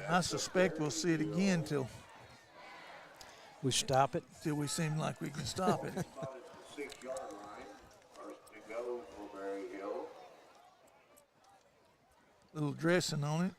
I suspect we'll see it again till We stop it. we seem like we can stop it. 6-yard line. First to go for Berryhill. Little dressing on it.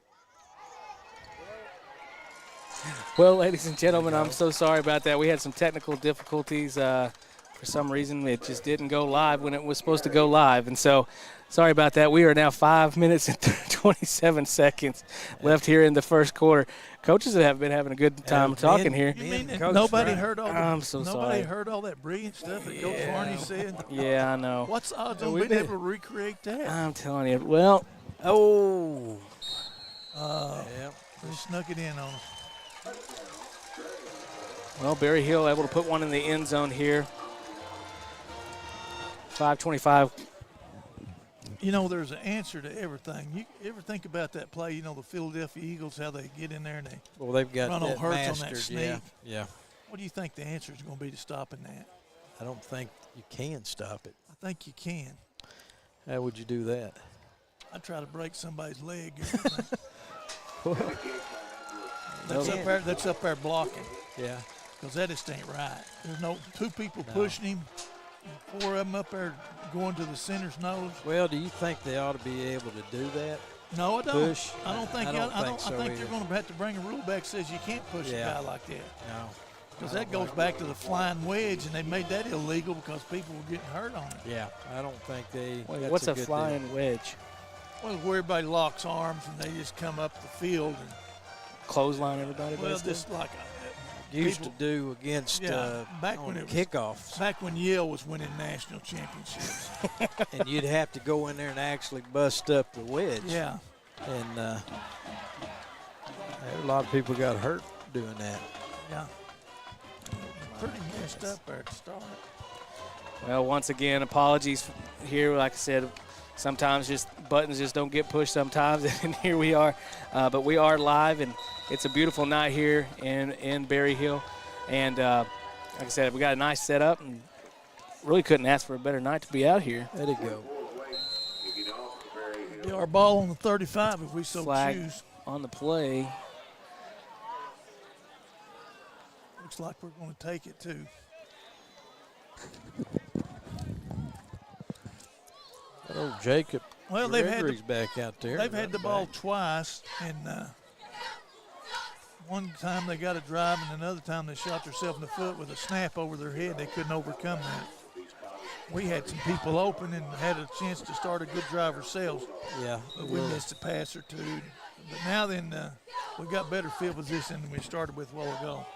Well, ladies and gentlemen, I'm so sorry about that. We had some technical difficulties. For some reason, it just didn't go live when it was supposed to go live. And so, sorry about that. We are now 5 minutes and 27 seconds left here in the first quarter. Coaches have been having a good time talking here. You mean that nobody heard all I'm so nobody sorry. heard all that brilliant stuff that Coach Varney said? Yeah, I know. What's the odds on being able to recreate that? I'm telling you. Well, They snuck it in on us. well, Berryhill able to put one in the end zone here. 5:25. You know, there's an answer to everything. You ever think about that play? You know, the Philadelphia Eagles, how they get in there and they They've got run on that Hurts mastered. on that sneak. Yeah. What do you think the answer is going to be to stopping that? I don't think you can stop it. I think you can. How would you do that? I'd try to break somebody's leg. Or that's up there blocking. Yeah. Because that just ain't right. There's no two people pushing him, and 4 of them up there going to the center's nose. Well, do you think they ought to be able to do that? No, I don't. Push? I don't think. I don't think I so think either. you're going to have to bring a rule back that says you can't push a guy like that. No. Because that goes back to the flying wedge, and they made that illegal because people were getting hurt on it. Yeah, I don't think they. Wait, what's a good flying deal. wedge? Well, where everybody locks arms and they just come up the field and Clothesline everybody? well, basically? just like Used people- to do against back on when it was kickoffs, back when Yale was winning national championships. and you'd have to go in there and actually bust up the wedge. Yeah, And a lot of people got hurt doing that. yeah. Pretty messed up there at the start. Well, once again, apologies here. Like I said, sometimes just buttons just don't get pushed sometimes, and here we are. But we are live, and it's a beautiful night here in Berryhill. And like I said, we got a nice setup, and really couldn't ask for a better night to be out here. There you go. Be our ball on the 35 if we so Flag choose. on the play. Looks like we're going to take it too. Oh, Jacob. Well, they've had Gregory's back out there. They've had the running ball back. twice, and one time they got a drive, and another time they shot themselves in the foot with a snap over their head. They couldn't overcome that. We had some people open and had a chance to start a good drive ourselves, Yeah. but we missed a pass or two. But now then, we've got better field position than we started with a while ago.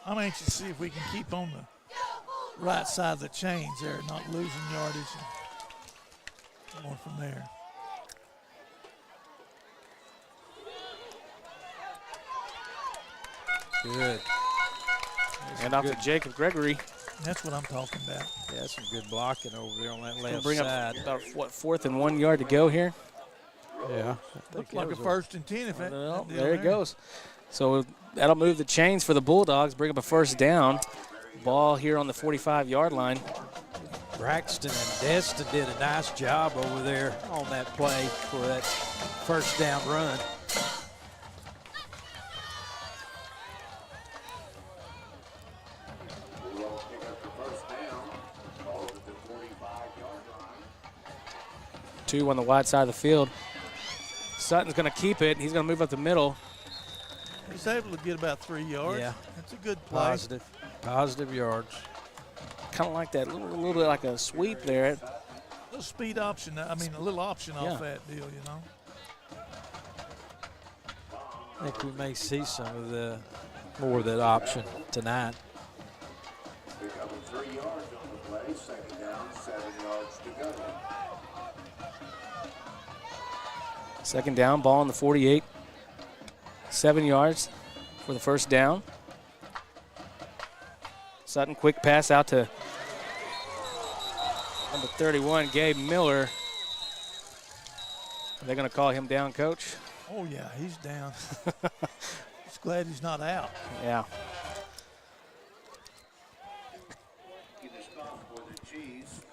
I'm anxious to see if we can keep on the right side of the chains there, not losing yardage and going from there. Good. And off to Jacob Gregory. That's what I'm talking about. Yeah, some good blocking over there on that left Bring side. up about, 4th and 1 yard to go here. Yeah. Looks like a 1st and 10 if that. Well, that deal there it goes. So that'll move the chains for the Bulldogs, bring up a first down. Ball here on the 45-yard line. Braxton and Destin did a nice job over there on that play for that first down run. Two on the wide side of the field. Sutton's going to keep it. He's going to move up the middle. He's able to get about 3 yards. Yeah. That's a good play. Positive yards. Kind of like that, a little bit like a sweep there. A little speed option. I mean, a little option Yeah. off that deal, you know. I think we may see some of the more of that option tonight. Pick up 3 yards on the play. Second down, 7 yards to go. Second down, ball on the 48. 7 yards for the first down. Sutton, quick pass out to number 31, Gabe Miller. Are they going to call him down, Coach? Oh, yeah, he's down. Just glad he's not out. Yeah.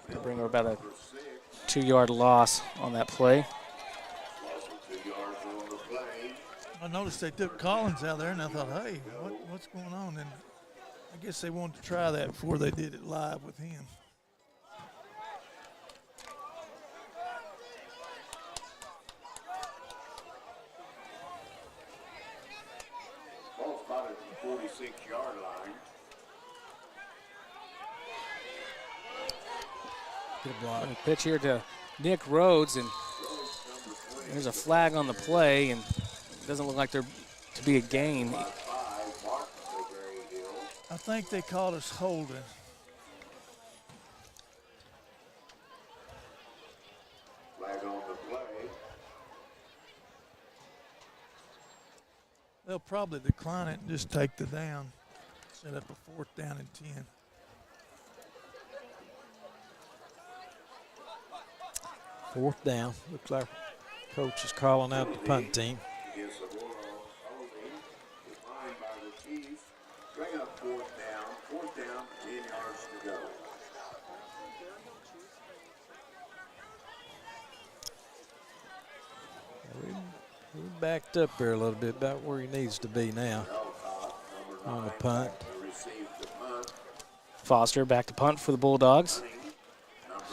They'll bring her about a 2 yard loss on that play. 2 yards on the play. I noticed they took Collins out there, and I thought, hey, what's going on? And I guess they wanted to try that before they did it live with him. Ball spotted at the 46-yard line. Good block. Pitch here to Nick Rhodes, and there's a flag on the play, and it doesn't look like there to be a gain. I think they called us holding. Flag on the play. They'll probably decline it and just take the down, set up a 4th down and 10. Fourth down. Looks like coach is calling out the punt team. Against the Bulldogs, holding declined by the Chiefs. Bring up 4th down, 10 yards to go. He backed up there a little bit, about where he needs to be now on the punt. Foster back to punt for the Bulldogs.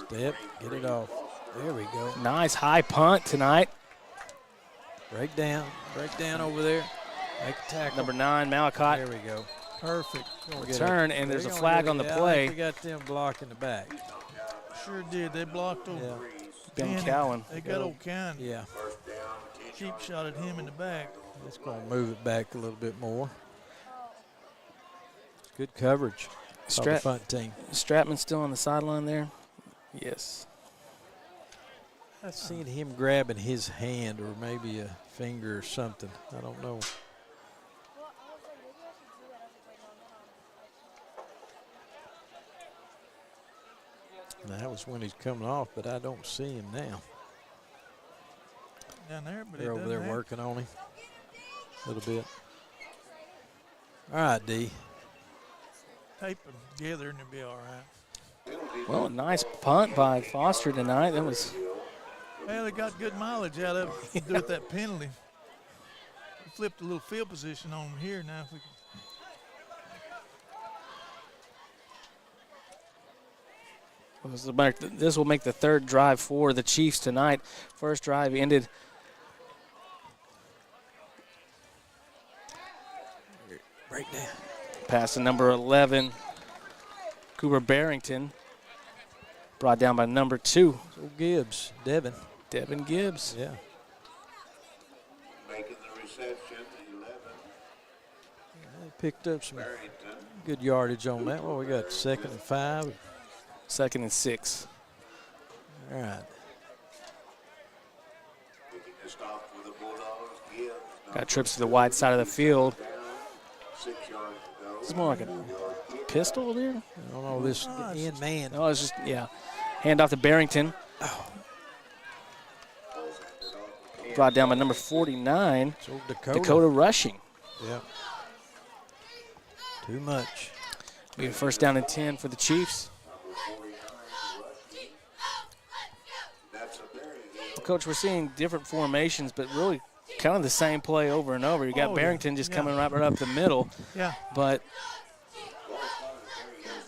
Step, get it off. There we go. Nice high punt tonight. Break down over there. Make a tackle. Number 9, Malacott. There we go. Perfect. Return, and there's a flag on the play. They got them blocking the back. Sure did. They blocked over. Yeah. Ben Cannon. Cowan. They got old Cowan. Yeah. Cheap shot at him in the back. It's going to move it back a little bit more. Good coverage. By the punt team. Stratman still on the sideline there? Yes. I've seen him grabbing his hand or maybe a finger or something. I don't know. And that was when he's coming off, but I don't see him now. Down there, but They're he over there doesn't have- working on him a little bit. All right, D. Tape them together and they'll be all right. Well, a nice punt by Foster tonight. That was Well, they got good mileage out of it to do with that penalty. We flipped a little field position on them here now. If we can. this will make the 3rd drive for the Chiefs tonight. First drive ended. Break down. Pass to number 11, Cooper Barrington. Brought down by number 2. So Gibbs, Devin. Devin Gibbs. Yeah. Making the reception, 11. They picked up some Barrington. good yardage on that. Well, we got 2nd and 5. 2nd and 6. All right. Picking this off for the Bulldogs. Gibbs. Got trips to the wide side of the field. 6 yards to go. This is more like a pistol there. I don't know this end man. Oh, it's just, yeah. Hand off to Barrington. Brought down by number 49, So Dakota. Dakota Rushing. Yeah. Too much. Be a 1st down and 10 for the Chiefs. Well, Coach, we're seeing different formations, but really kind of the same play over and over. You got Oh, Barrington just yeah. coming right up the middle, Yeah. but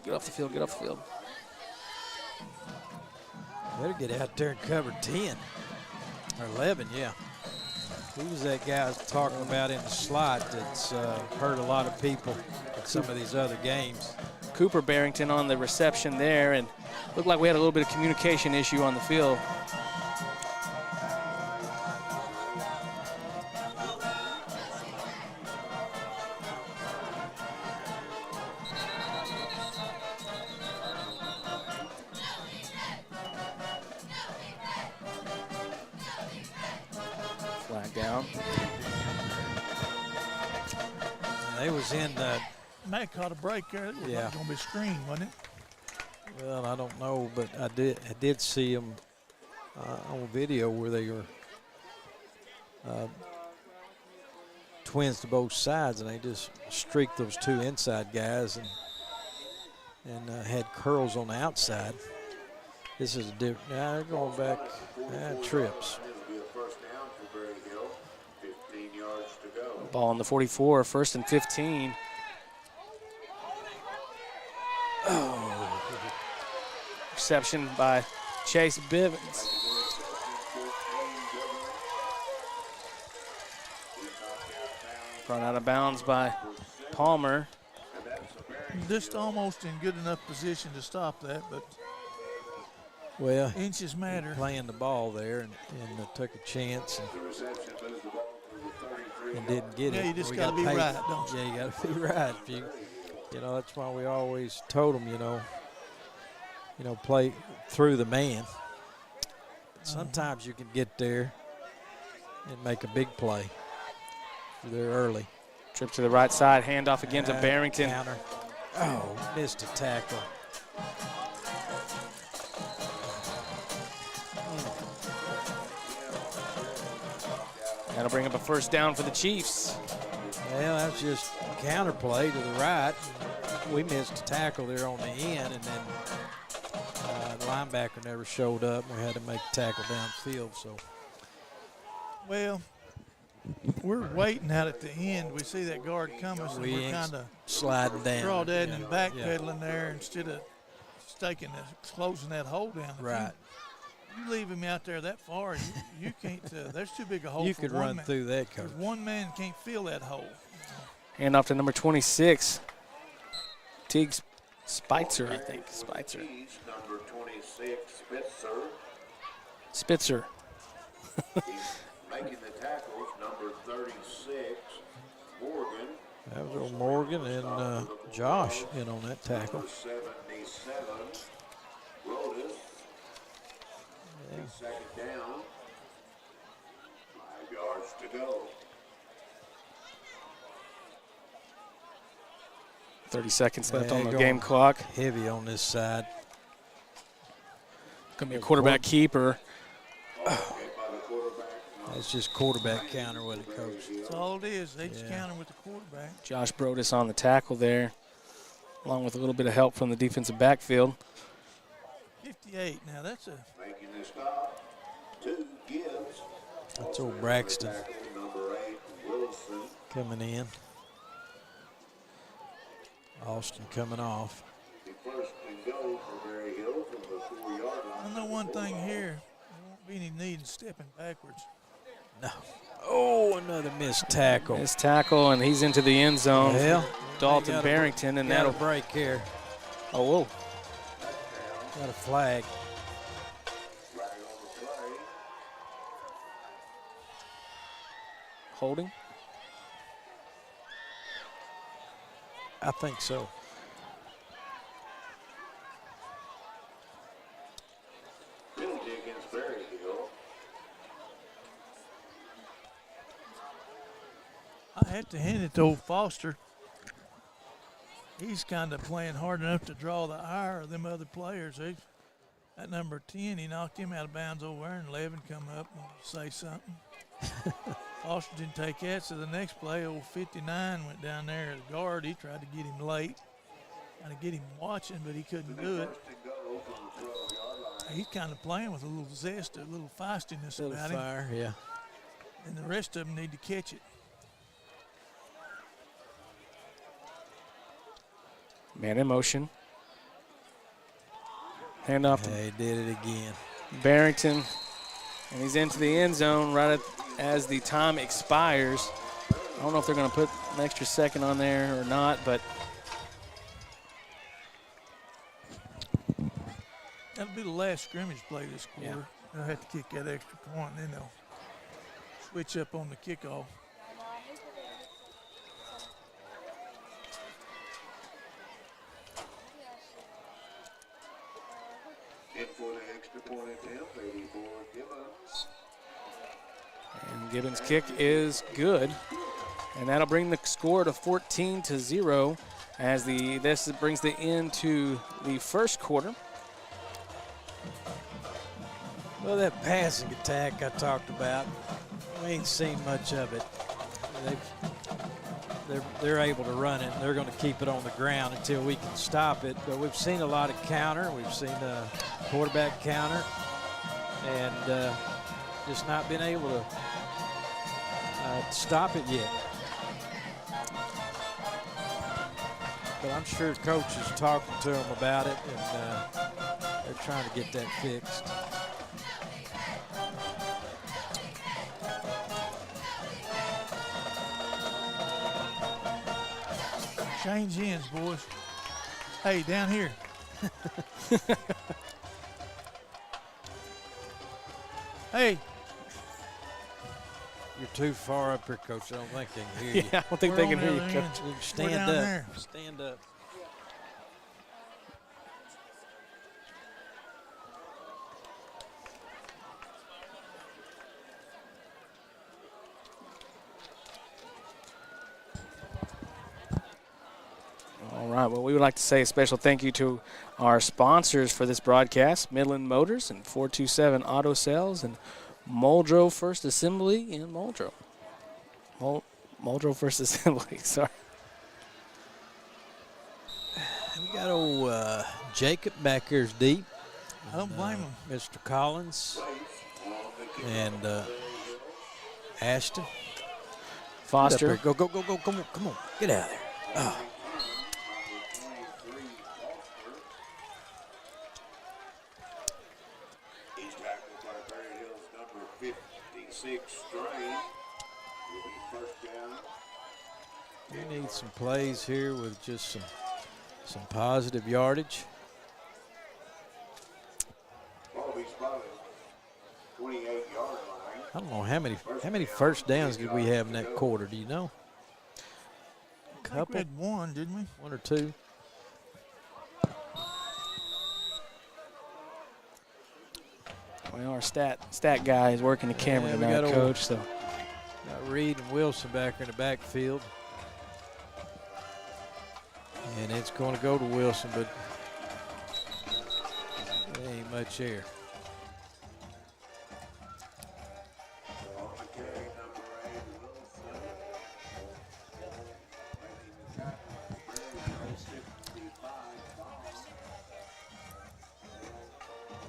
get off the field, get off the field. Better get out there and cover 10. Or 11, yeah. Who was that guy I was talking about in the slot that's hurt a lot of people in some of these other games? Cooper Barrington on the reception there, and looked like we had a little bit of communication issue on the field. Flag down. They was in the, Matt caught a break there. It was Yeah. going to be a screen, wasn't it? well, I don't know, but I did see them on video where they were twins to both sides, and they just streaked those 2 inside guys and had curls on the outside. This is a different. Now they're going back trips. It'll be a 1st down for Berryhill. 15 yards to Ball on the 44, 1st and 15. Oh. Reception by Chase Bivens. Brought out of bounds by Palmer. Just almost in good enough position to stop that, but Well, inches matter. playing the ball there and took a chance and didn't get it. Yeah, you just We got to be paid- right, don't you? Yeah, you got to be right. If you know, that's why we always told them, play through the man. Sometimes you can get there and make a big play. If you're there early. Trip to the right side, handoff again to Barrington. Counter. Oh, missed a tackle. That'll bring up a 1st down for the Chiefs. Well, that's just counterplay to the right. We missed a tackle there on the end, and then the linebacker never showed up. We had to make a tackle downfield. So, Well, we're waiting out at the end. We see that guard coming, so we we're ain't kind of sliding down. crawdadding Yeah. and backpedaling there instead of closing that hole down. If Right. You leave him out there that far, you can't. There's too big a hole You for could one run man. through that, coach. One man can't fill that hole. Handoff to number 26. Teague Spitzer, I think. Spitzer. Number 26, Spitzer. Spitzer. He's making the tackles. Number 36, Morgan. That was old Morgan and Josh in on that tackle. Number 77, Rodas. Second down. 5 yards to go. 30 seconds left Yeah, on the going game clock. Heavy on this side. Going to be a quarterback keeper. That's just quarterback counter with it, coach. That's all it is. They just Yeah. counter with the quarterback. Josh Brodus on the tackle there, along with a little bit of help from the defensive backfield. 58. Now that's a Making the stop. 2 Gibbs. That's old Braxton Number 8, Wilson. coming in. Austin coming off. The first and goal for Berryhill from the 4-yard line. I know one thing here. There won't be any need in stepping backwards. No. Oh, another missed tackle. His tackle, and he's into the end zone. Well, Dalton got a- Barrington, and got a that'll break here. Oh, whoa. Got a flag. Flag on the play. Holding. I think so. Penalty against Berryhill. I had to hand it to old Foster. He's kind of playing hard enough to draw the ire of them other players. At number 10, he knocked him out of bounds over there, and Levin come up and say something. Foster didn't take that, so the next play, old 59 went down there as a guard. He tried to get him late, trying to get him watching, but he couldn't do it. First and goal from the 12-yard line. He's kind of playing with a little zest, a little feistiness Little about him, fire, yeah. and the rest of them need to catch it. Man in motion. Handoff to They did it again. Barrington, and he's into the end zone as the time expires. I don't know if they're going to put an extra second on there or not, but That'll be the last scrimmage play this quarter. Yeah. They'll have to kick that extra point, and then they'll switch up on the kickoff. In for the extra point attempt, 84 Gibbons. and Gibbons' kick is good, and that'll bring the score to 14-0 as this brings the end to the first quarter. Well, that passing attack I talked about, we ain't seen much of it. They're able to run it, and they're going to keep it on the ground until we can stop it. But we've seen a lot of counter. We've seen a quarterback counter, and just not been able to stop it yet. but I'm sure coach is talking to them about it, and they're trying to get that fixed. Change ends, boys. Hey, down here. Hey. You're too far up here, Coach. I don't think they can hear you. Yeah, I don't think We're they on can the hear you, other Coach. end. Stand down up. there. Stand up. All right. Well, we would like to say a special thank you to our sponsors for this broadcast, Midland Motors and 427 Auto Sales and Muldrow First Assembly in Muldrow. Muldrow First Assembly, sorry. We got old Jacob back here's deep. I don't blame him. Mr. Collins and Ashton. Foster. Go, go, go, go, come on, get out of there. Oh. He's tackled by Berryhill's number 56, Strain. Will be first down. We need some plays here with just some positive yardage. Ball will be spotted. 28-yard line. I don't know how many first downs did we have in that quarter. Do you know? A I think we couple, had one, didn't we? one or two. Well, our stat guy is working the camera Yeah, we tonight, got Coach. So Got Reed and Wilson back in the backfield. And it's going to go to Wilson, but there ain't much there. On the carry, number 8, Wilson. Making the tackle, Berryhill, 65, Bond.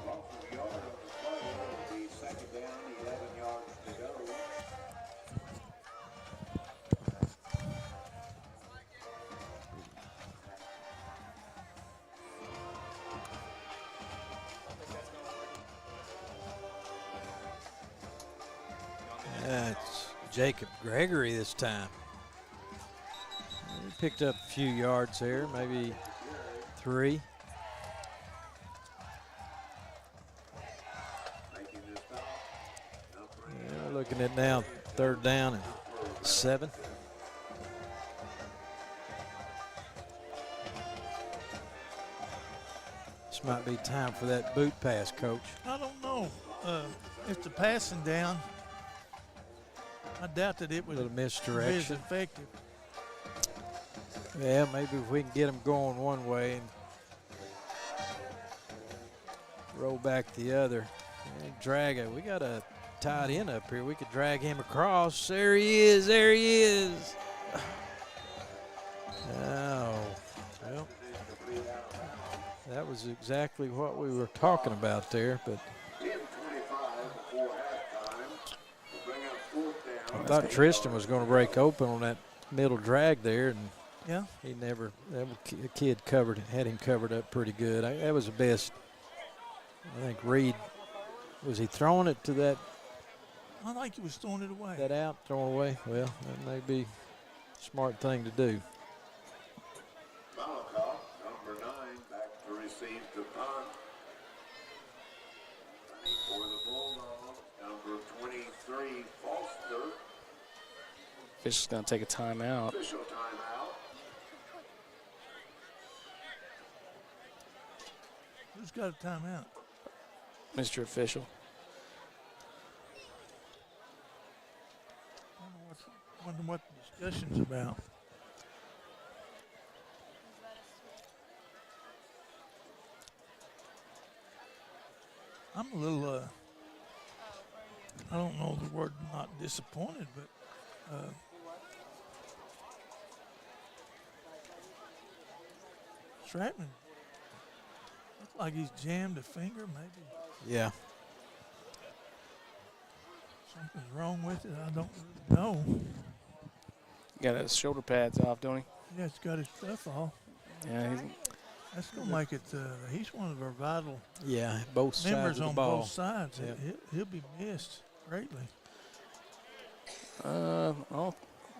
Loss of a yard on the play. It'll be second down, 11 yards to go. It's Jacob Gregory this time. He picked up a few yards there, maybe 3. Making the stop, number 8. Yeah, we're looking at now 3rd down and 7. This might be time for that boot pass, Coach. I don't know. If the passing down, I doubt that it A was little as misdirection. effective. Yeah, maybe if we can get them going one way and roll back the other. And drag it. We got a tight end up here. We could drag him across. There he is. There he is. Oh, well, that was exactly what we were talking about there. But 10:25 before halftime. We'll bring up 4th down. I thought Tristan was going to break open on that middle drag there, and Yeah. he never. That kid had him covered up pretty good. That was the best. I think Reed, was he throwing it to that I think he was throwing it away. out, throwing away? Well, that may be a smart thing to do. Malakoff, number 9, back to receive the punt. Running for the Bulldogs, number 23, Foster. Fish is going to take a timeout. Official timeout. Who's got a timeout? Mr. Official. I wonder what the discussion's about. I'm a little, I don't know the word, not disappointed, but Stratman looks like he's jammed a finger, maybe Yeah. something's wrong with it. I don't really know. Got his shoulder pads off, don't he? Yeah, it's got his stuff off. Yeah, That's going to make it. He's one of our vital Yeah, both sides members of the on ball. both sides. Yep. He'll be missed greatly. I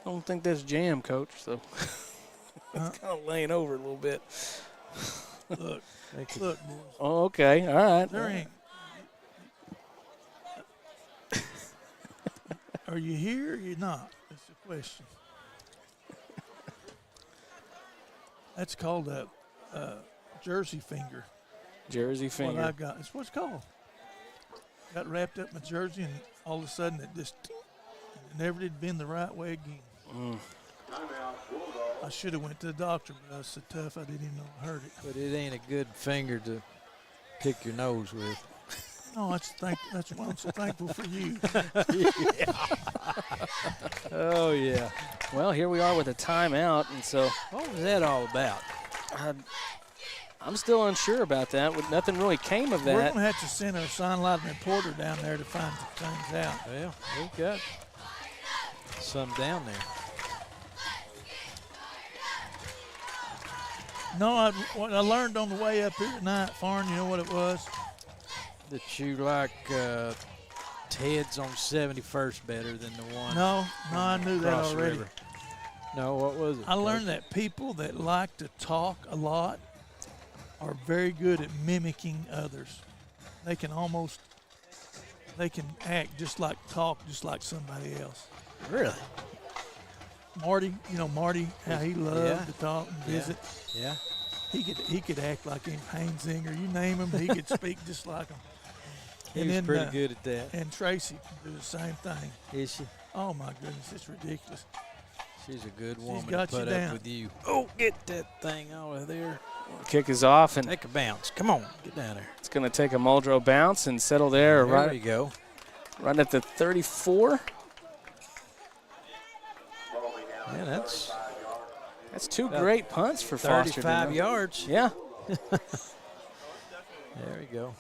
don't think that's jam, Coach. So it's kind of laying over a little bit. Look, look, boys, Oh, okay. All right. there ain't. Are you here or you not? That's the question. That's called a jersey finger. Jersey What finger. I got. It's what's called. Got wrapped up in my jersey, and all of a sudden it just it never did bend the right way again. I should have went to the doctor, but I was so tough I didn't even know I hurt it. But it ain't a good finger to pick your nose with. No, that's why I'm so thankful for you. Oh, yeah. Well, here we are with a timeout, and so What was that all about? I'm still unsure about that. Nothing really came of We're that. gonna have to send our sideline reporter down there to find things out. Well, we've got some down there. No, what I learned on the way up here tonight, Farn, you know what it was? That you like Ted's on 71st better than the one. No, I knew that across the already. river. No, what was it? I learned that people that like to talk a lot are very good at mimicking others. They can act just like somebody else. Really? Marty, how he loved to talk and visit. Yeah. He could act like him, Painzinger, you name him, he could speak just like him. He And was then, pretty good at that. And Tracy can do the same thing. Is she? Oh my goodness, it's ridiculous. She's a good woman to got you put down. up with you. Oh, get that thing out of there. Kick is off, and Take a bounce. Come on, get down there. it's going to take a Muldrow bounce and settle there, There you go. right at the 34. Yeah, that's That's two great punts for Foster. 35 yards. Yeah. There we go.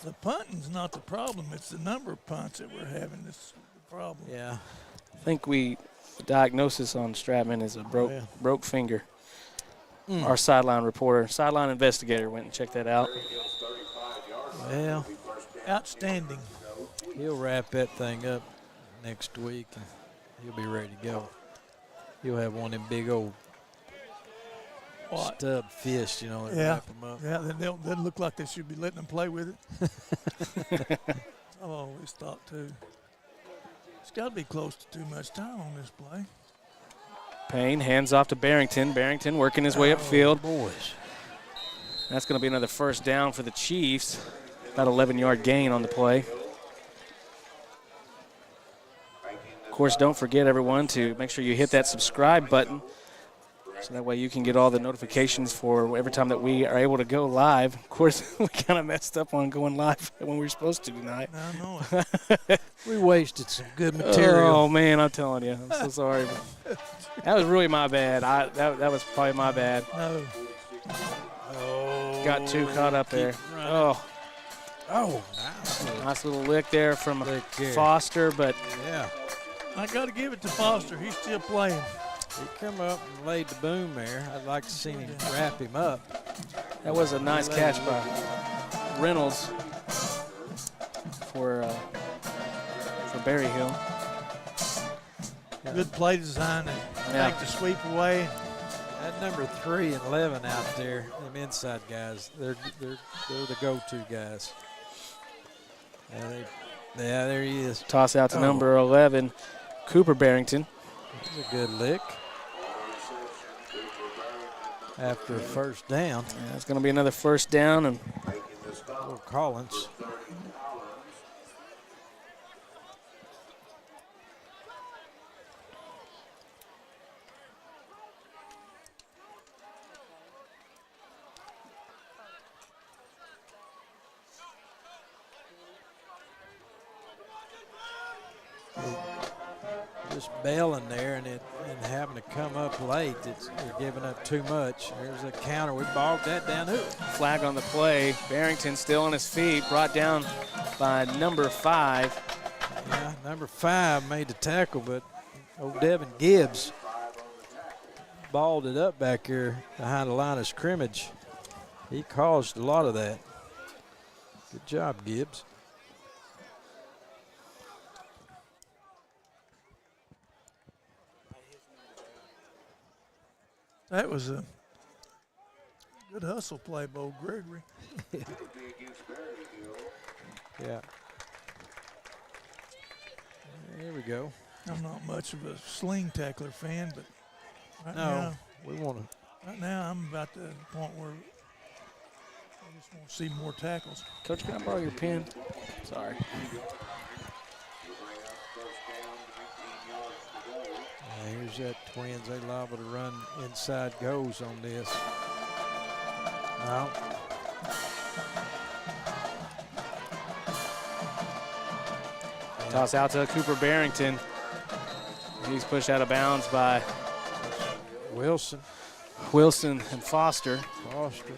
The punting's not the problem, it's the number of punts that we're having that's the problem. Yeah. I think the diagnosis on Stratman is a Yeah. broke finger. Our sideline reporter, sideline investigator went and checked that out. Well, Outstanding. he'll wrap that thing up next week and he'll be ready to go. He'll have one of them big old What? stub fists, that Yeah. wrap them up. Yeah, they look like they should be letting them play with it. I've always thought too. It's got to be close to too much time on this play. Payne hands off to Barrington. Barrington working his way upfield. Boys. That's going to be another first down for the Chiefs. About 11-yard gain on the play. Of course, don't forget, everyone, to make sure you hit that subscribe button so that way you can get all the notifications for every time that we are able to go live. Of course, we kind of messed up on going live when we were supposed to tonight. Now I know it. We wasted some good material. Oh, man, I'm telling you. I'm so sorry. That was really my bad. That was probably my bad. No. Got too caught up there. Oh, Oh, nice. nice little lick there from Lick there. Foster, but Yeah. I got to give it to Foster. He's still playing. He come up and laid the boom there. I'd like to see him wrap him up. that was a nice catch by Reynolds for Berryhill. Good play design and Yeah. take the sweep away. That number 3 and 11 out there, them inside guys, they're the go-to guys. Yeah, there he is. Toss out to number 11, Cooper Barrington. That's a good lick. After a first down, Yeah, it's going to be another first down, and little Collins. Just bailing there and having to come up late. You're giving up too much. There's a counter. We bogged that down. flag on the play. Barrington still on his feet, brought down by number 5. Yeah, number 5 made the tackle, but old Devin Gibbs balled it up back here behind the line of scrimmage. He caused a lot of that. Good job, Gibbs. That was a good hustle play, Bo Gregory. Yeah. There we go. I'm not much of a sling tackler fan, but No, we want to. right now I'm about to the point where I just want to see more tackles. Coach, can I borrow your pen? Sorry. Here's that Twins. They liable to run inside goes on this. No. Toss out to Cooper Barrington. He's pushed out of bounds by Wilson. Wilson and Foster. Foster.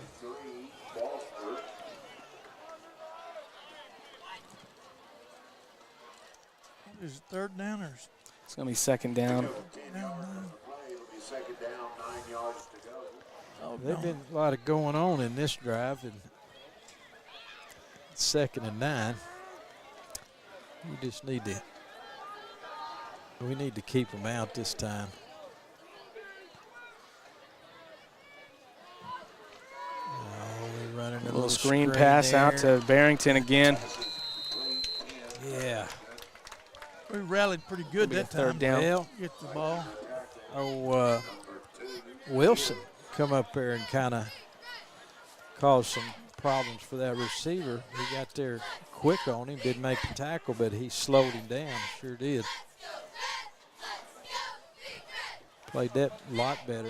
Is it third down or It's going to be second down. oh, They've been a lot of going on in this drive, and 2nd and 9. We need to keep them out this time. Oh, we're running a little screen pass there. out to Barrington again. Yeah. we rallied pretty good Be a that time. third down. Well, Get the ball. Wilson come up there and kind of caused some problems for that receiver. He got there quick on him, didn't make the tackle, but he slowed him down. Sure did. Played that a lot better.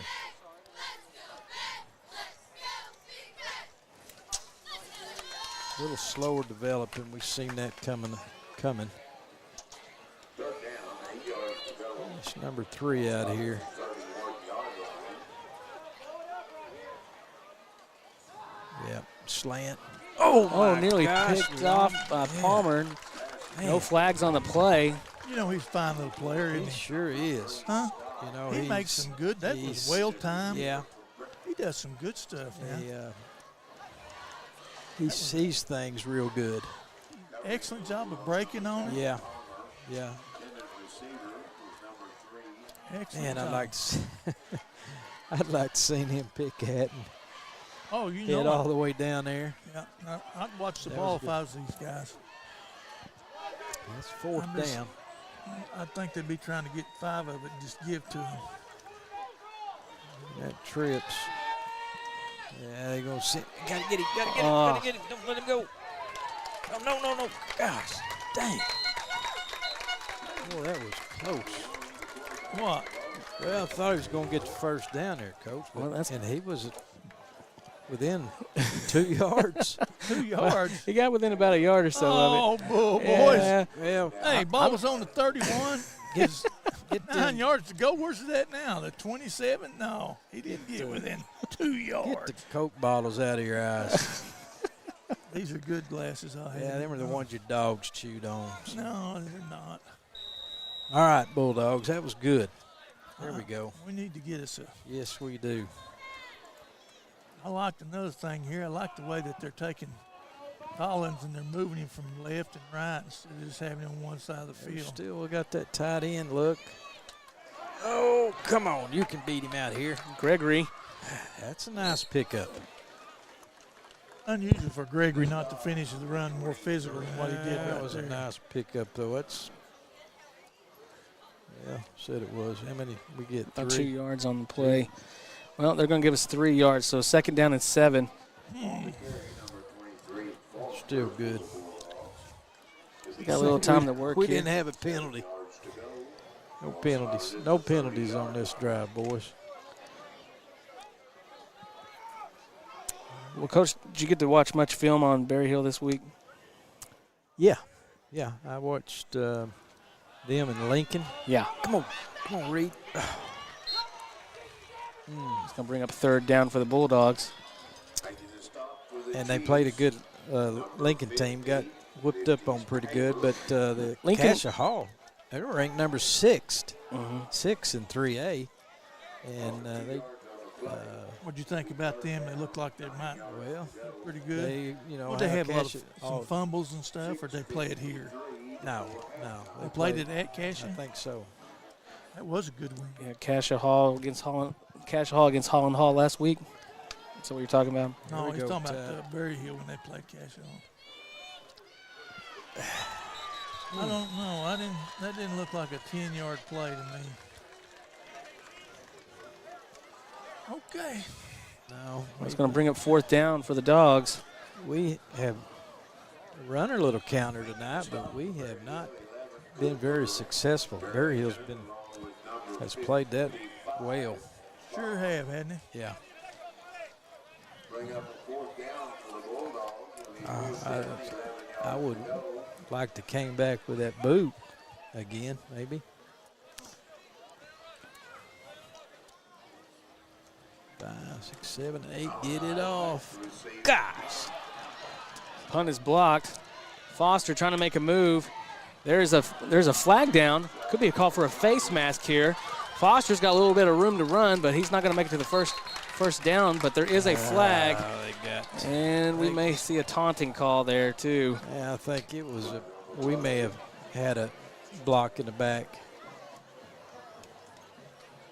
A little slower developing. We've seen that coming. It's number 3 out here. Yep, slant. Oh, nearly gosh, picked off by Palmer. No flags on the play. You know he's a fine little player, isn't He he? sure is. Huh? You know, He makes some good. That was well timed. Yeah. He does some good stuff now. He sees things real good. Excellent job of breaking on it. Yeah. Excellent Man, job. I'd like to see him pick that and Oh, you hit know all it. the way down there. Yeah, I'd watch the That ball was if I was these guys. That's 4th I'm just- down. I think they'd be trying to get 5 of it and just give to him. That trips. Yeah, they're going to sit. Got to get him. Don't let him go. Oh, no. Gosh, dang. Boy, that was close. What? Well, I thought he was going to get the first down there, Coach. Well, And he was within 2 yards. 2 yards. He got within about a yard or so of Oh, it. boys. Yeah. Well, Hey, ball was on the 31. get 9 yards to go. Where's it at now? The 27? No, he didn't get within 2 Get yards. the Coke bottles out of your eyes. These are good glasses I have. Yeah, them were the ones your dogs chewed on. No, they're not. All right, Bulldogs, that was good. There we go. We need to get us a. Yes, we do. I liked another thing here. I like the way that they're taking Collins and they're moving him from left and right instead of just having him on one side of the We field. still got that tight end look. Oh, come on. You can beat him out here. Gregory. That's a nice pickup. Unusual for Gregory not to finish the run more physical than what he did That right was there. a nice pickup, though. That's, yeah, said it was. How many? We get About 3. 2 yards on the play. Well, they're going to give us 3 yards, so second down and 7. Still good. Got a little time to work We here. didn't have a penalty. No penalties. No penalties on this drive, boys. Well, Coach, did you get to watch much film on Berryhill this week? Yeah. I watched them in Lincoln. Yeah. Come on, Reed. It's going to bring up third down for the Bulldogs. And they played a good Lincoln team. Got whipped up on pretty good, but the Lincoln- Cassia Hall, they were ranked number 6th, 6 in 3A. And they, What'd you think about them? They look like they might well, pretty good. they, you know, Would they how have a lot Cash- of some fumbles and stuff, or did they play it here? No. They played it at Cassia? I think so. That was a good win. Yeah, Cassia Hall against Holland Hall last week. That's what you're talking about. No, we he's go, talking Ty. about Berryhill when they played Cassia. I don't know. That didn't look like a 10-yard play to me. Okay. No. It's going to bring up 4th down for the Dogs. We have run a little counter tonight, but we have not been very successful. Berryhill's has played that well. Sure have, hasn't he? Yeah. Bring up a 4th down for the Bulldogs. I would like to came back with that boot again, maybe. 5, 6, 7, 8, get it off. Gosh. Punt is blocked. Foster trying to make a move. There's a flag down. Could be a call for a face mask here. Foster's got a little bit of room to run, but he's not going to make it to the first down. But there is a flag, and we may see a taunting call there too. Yeah, I think it was we may have had a block in the back.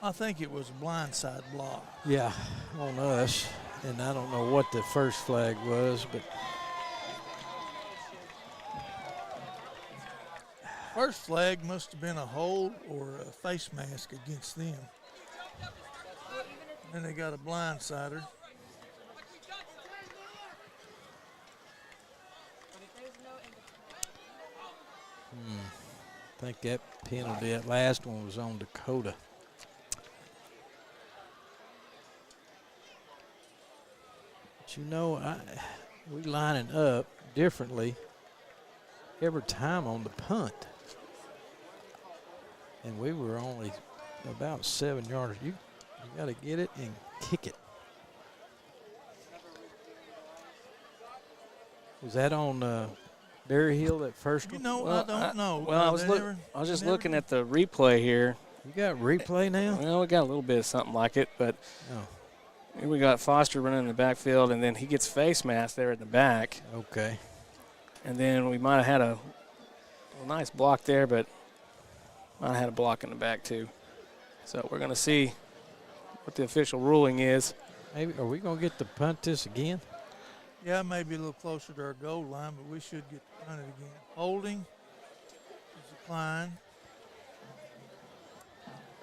I think it was a blindside block. Yeah, on us. And I don't know what the first flag was, but First flag must have been a hold or a face mask against them. Then they got a blindsider. I think that penalty, that last one was on Dakota. But you know, we lining up differently every time on the punt. And we were only about 7 yards. You got to get it and kick it. Was that on Berryhill, that first one? You know, I don't know. Well, I was just looking at the replay here. You got replay now? Well, we got a little bit of something like it, but Oh, here we got Foster running in the backfield, and then he gets face mask there in the back. okay. And then we might have had a nice block there, but might have had a block in the back too. So we're going to see what the official ruling is. Maybe are we gonna get to punt this again? Yeah, maybe a little closer to our goal line, but we should get punted again. Holding is decline.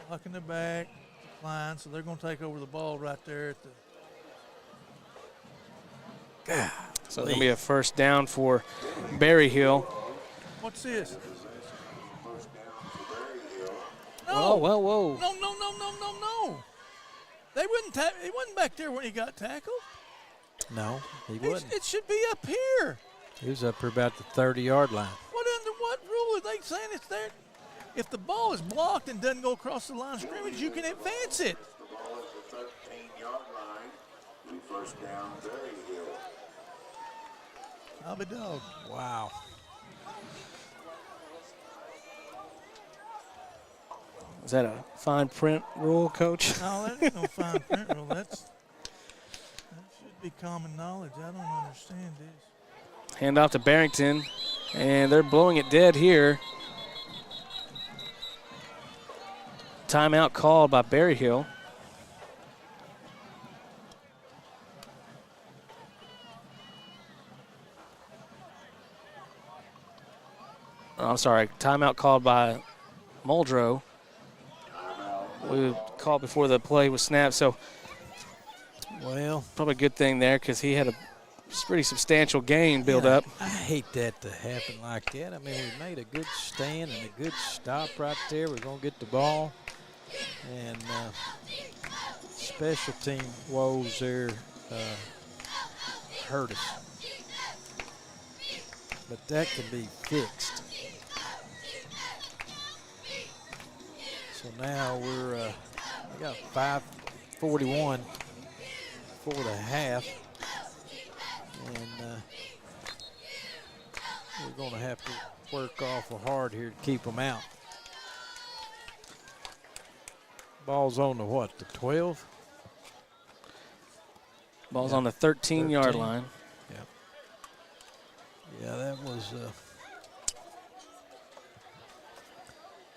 Block in the back, decline. So they're going to take over the ball right there at the. So it's going to be a first down for Berryhill. What's this? Oh, well, whoa. No. They wouldn't. He wasn't back there when he got tackled. No, he wasn't. It should be up here. He was up here about the 30-yard line. What rule are they saying it's there? If the ball is blocked and doesn't go across the line of scrimmage, you can advance it. The ball at the 13-yard line. And first down, Berryhill. I'll be dog. Wow. Is that a fine print rule, Coach? No, that ain't no fine print rule. That should be common knowledge. I don't understand this. Hand off to Barrington, and they're blowing it dead here. Timeout called by Berryhill. I'm sorry, timeout called by Muldrow. We called before the play was snapped, so Well, probably a good thing there because he had a pretty substantial gain build up. I hate that to happen like that. I mean, we made a good stand and a good stop right there. We're going to get the ball. And special team woes there hurt us. But that can be fixed. So now we got 5:41 for the half. And we're going to have to work awful hard here to keep them out. Ball's on the what, the 12? Ball's Yeah. on the 13-yard 13. line. Yep. Yeah, that was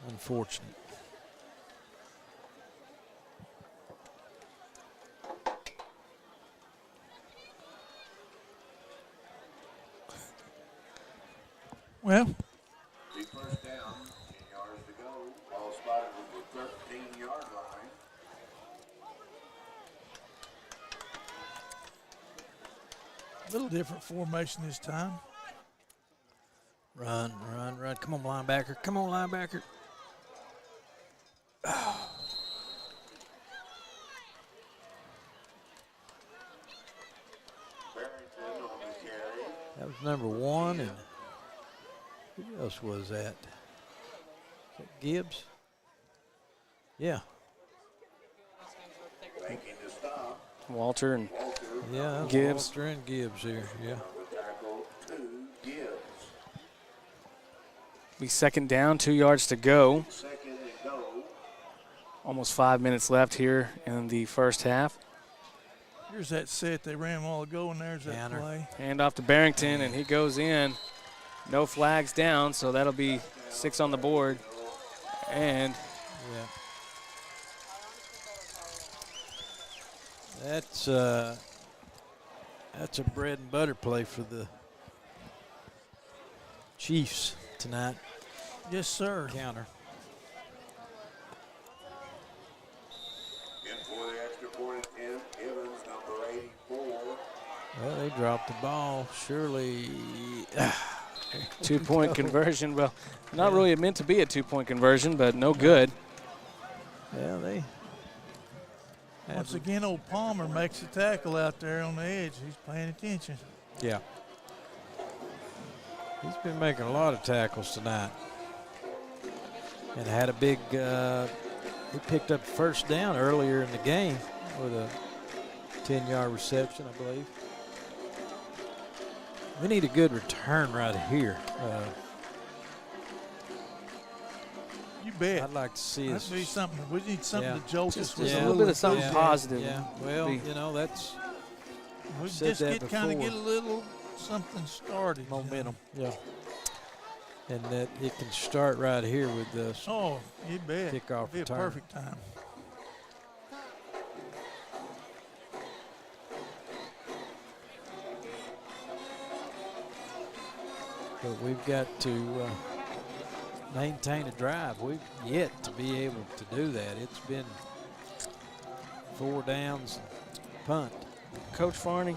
unfortunate. Well, Big first down, 10 yards to go. Ball spotted at the 13-yard line. a little different formation this time. Run, run, run. Come on, linebacker. Come on, linebacker. Barrington on the carry. That was number 1, and who else was that? Is that Gibbs? Yeah. Making the stop. Walter and Walter Yeah, that was Gibbs. Walter and Gibbs here. Yeah. with tackle 2, Gibbs. be second down, 2 yards to go. Second and go. Almost 5 minutes left here in the first half. Here's that set they ran a while ago, and there's that Counter. play. Hand off to Barrington, and he goes in. No flags down, so that'll be 6 on the board. And Yeah. That's a bread and butter play for the Chiefs tonight. Yes, sir. Counter. In for the extra point attempt, Evans, number 84. Well, they dropped the ball. Surely. 2-point conversion. Well, not really meant to be a 2-point conversion, but no good. Yeah, they. Once again, old Palmer makes a tackle out there on the edge. He's paying attention. Yeah. He's been making a lot of tackles tonight. And had a big, he picked up first down earlier in the game with a 10-yard reception, I believe. We need a good return right here. You bet. I'd like to see us. That'd be something. We need something Yeah. to jolt us with Just a a little little bit of something enthusiasm. positive. Yeah, well, Be- you know, that's We said just that get kind of before. get a little something started. momentum. Yeah. And that it can start right here with the Oh, you bet. kickoff Be a return. perfect time. But we've got to maintain a drive. We've yet to be able to do that. It's been 4 downs and punt. Coach Farney,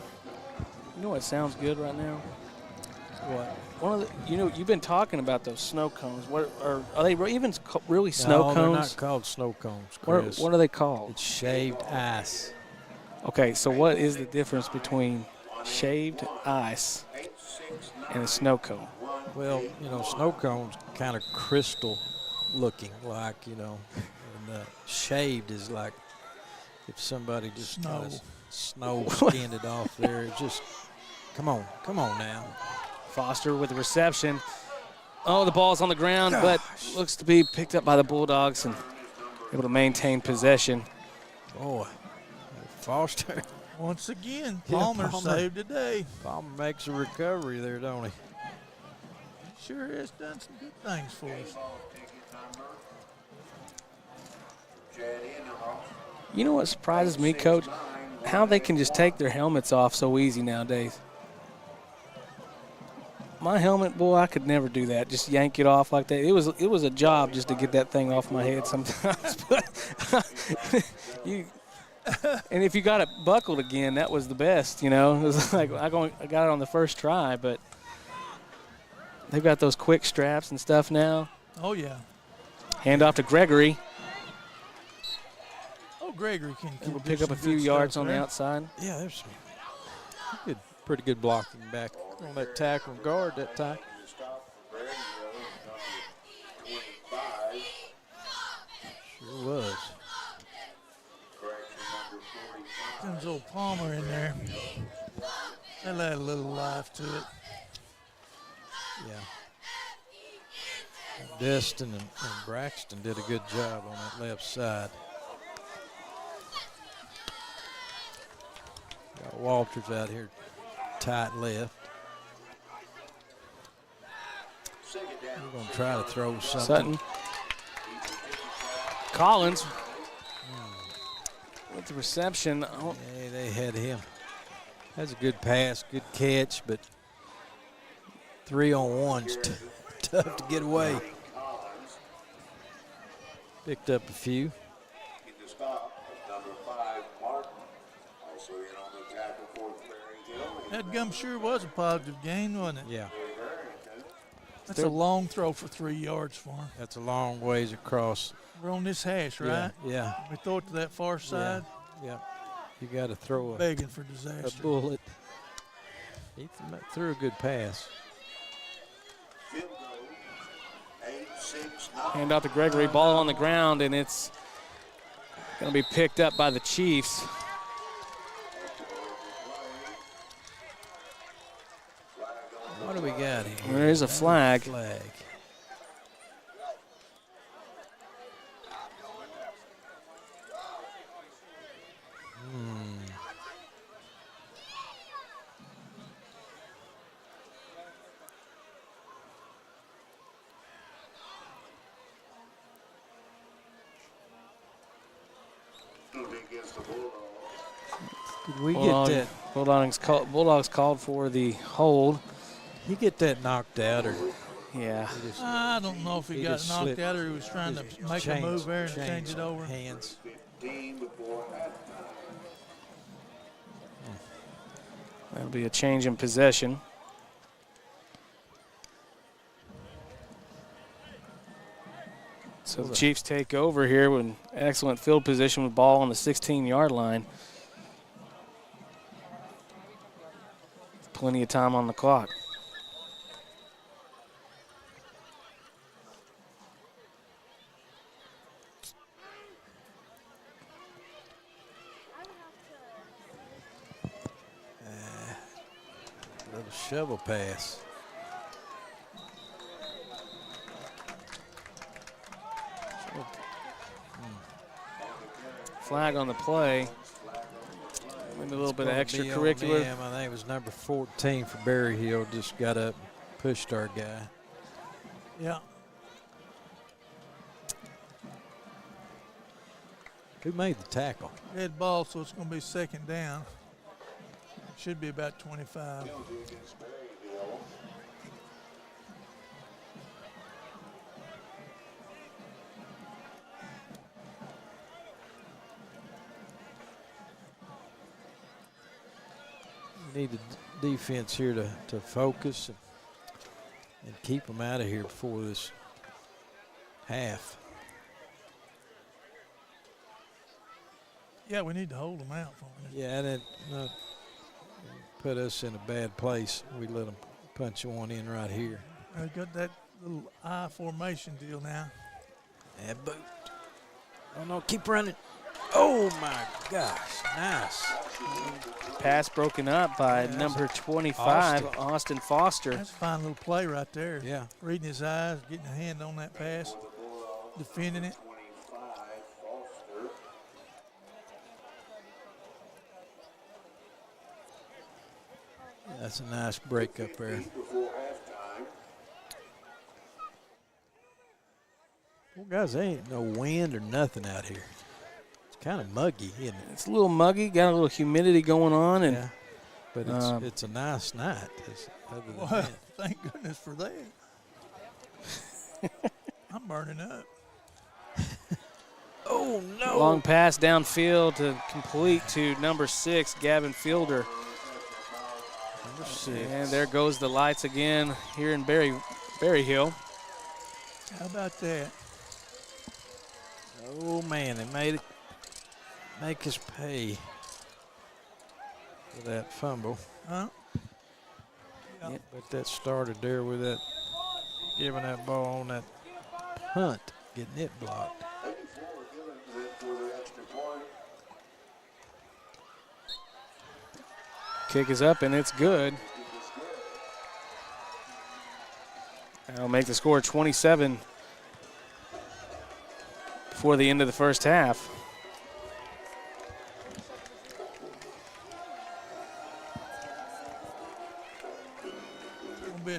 you know what sounds good right now? What? One of the, you've been talking about those snow cones. What are they even really snow No, they're cones? not called snow cones, What, Chris. what are they called? It's shaved ice. Okay, so what is the difference between shaved ice and a snow cone? Well, you know, snow cones kind of crystal looking, like, you know, and shaved is like if somebody just Snow. kinda snow skinned it off there. It just, come on now. Foster with the reception. Oh, the ball's on the ground, but looks to be picked up by the Bulldogs and able to maintain possession. Boy, Foster. Once again, Yeah, Palmer Palmer. saved today. Palmer makes a recovery there, don't he? Sure has done some good things for us. You know what surprises me, Coach? How they can just take their helmets off so easy nowadays. My helmet, boy, I could never do that. Just yank it off like that. It was a job just to get that thing off my head sometimes. But and if you got it buckled again, that was the best. You know, it was like I got it on the first try, but they've got those quick straps and stuff now. Oh, yeah. Hand off to Gregory. Oh, Gregory can Able to do pick up some a few good yards stuff on the there. outside. Yeah, there's some pretty good blocking back on that tackle and guard that time. Sure was. Comes old Palmer in there. That'll add a little life to it. Yeah. Destin and Braxton did a good job on that left side. Got Walters out here tight left. We're going to try to throw something. Sutton. Collins with the reception. Oh, Yeah, they had him. That's a good pass, good catch, but 3-on-1's tough to get away. Picked up a few. In the stop, number 5, Martin. Also in on the tackle for Berryhill. That gum sure was a positive gain, wasn't it? Yeah, That's a long throw for 3 yards for him. that's a long ways across. We're on this hash, right? Yeah, We throw it to that far side, yeah. You got to throw a begging for disaster. bullet. He threw a good pass. Field goal, 8-6-9. hand out to Gregory. Ball on the ground, and it's going to be picked up by the Chiefs. What do we got here? There is a flag. Flag. Against the Bulldogs. Did we get that? Bulldogs called for the hold. He get that knocked out, or Yeah. he just I don't know if he got just knocked slipped. out or he was trying to just make a changed- move there and change changed it over. hands? 15 before halftime. That'll be a change in possession. So the Chiefs take over here with excellent field position with ball on the 16-yard line. Plenty of time on the clock. Little shovel pass. Flag on the play. Maybe a little bit of extracurricular. I think it was number 14 for Berryhill. Just got up, pushed our guy. Yeah. Who made the tackle? Head ball, so it's going to be second down. Should be about 25. Against Berryhill. We need the defense here to focus and keep them out of here before this half. Yeah, we need to hold them out for a minute. Yeah, and it put us in a bad place. We let them punch one in right here. We got that little I formation deal now. And boot. Oh, no, keep running. Oh, my gosh. Nice. Pass broken up by Yeah, number 25, Austin. Austin Foster. That's a fine little play right there. Yeah. Reading his eyes, getting a hand on that pass, defending it. 25, Foster. That's a nice break up there. Before halftime. Well, guys, there ain't no wind or nothing out here. It's kind of muggy, isn't it? It's a little muggy, got a little humidity going on, and Yeah. But it's a nice night. Other than Well, that. thank goodness for that. I'm burning up. Oh, no. long pass downfield to complete to number 6, Gavin Fielder. Number 6. And there goes the lights again here in Berryhill. How about that? Oh, man, they made it. Make us pay for that fumble. Huh? But that started there with that, giving that ball on that punt, getting it blocked. 84 given for the extra point. Kick is up, and it's good. That'll make the score 27 before the end of the first half.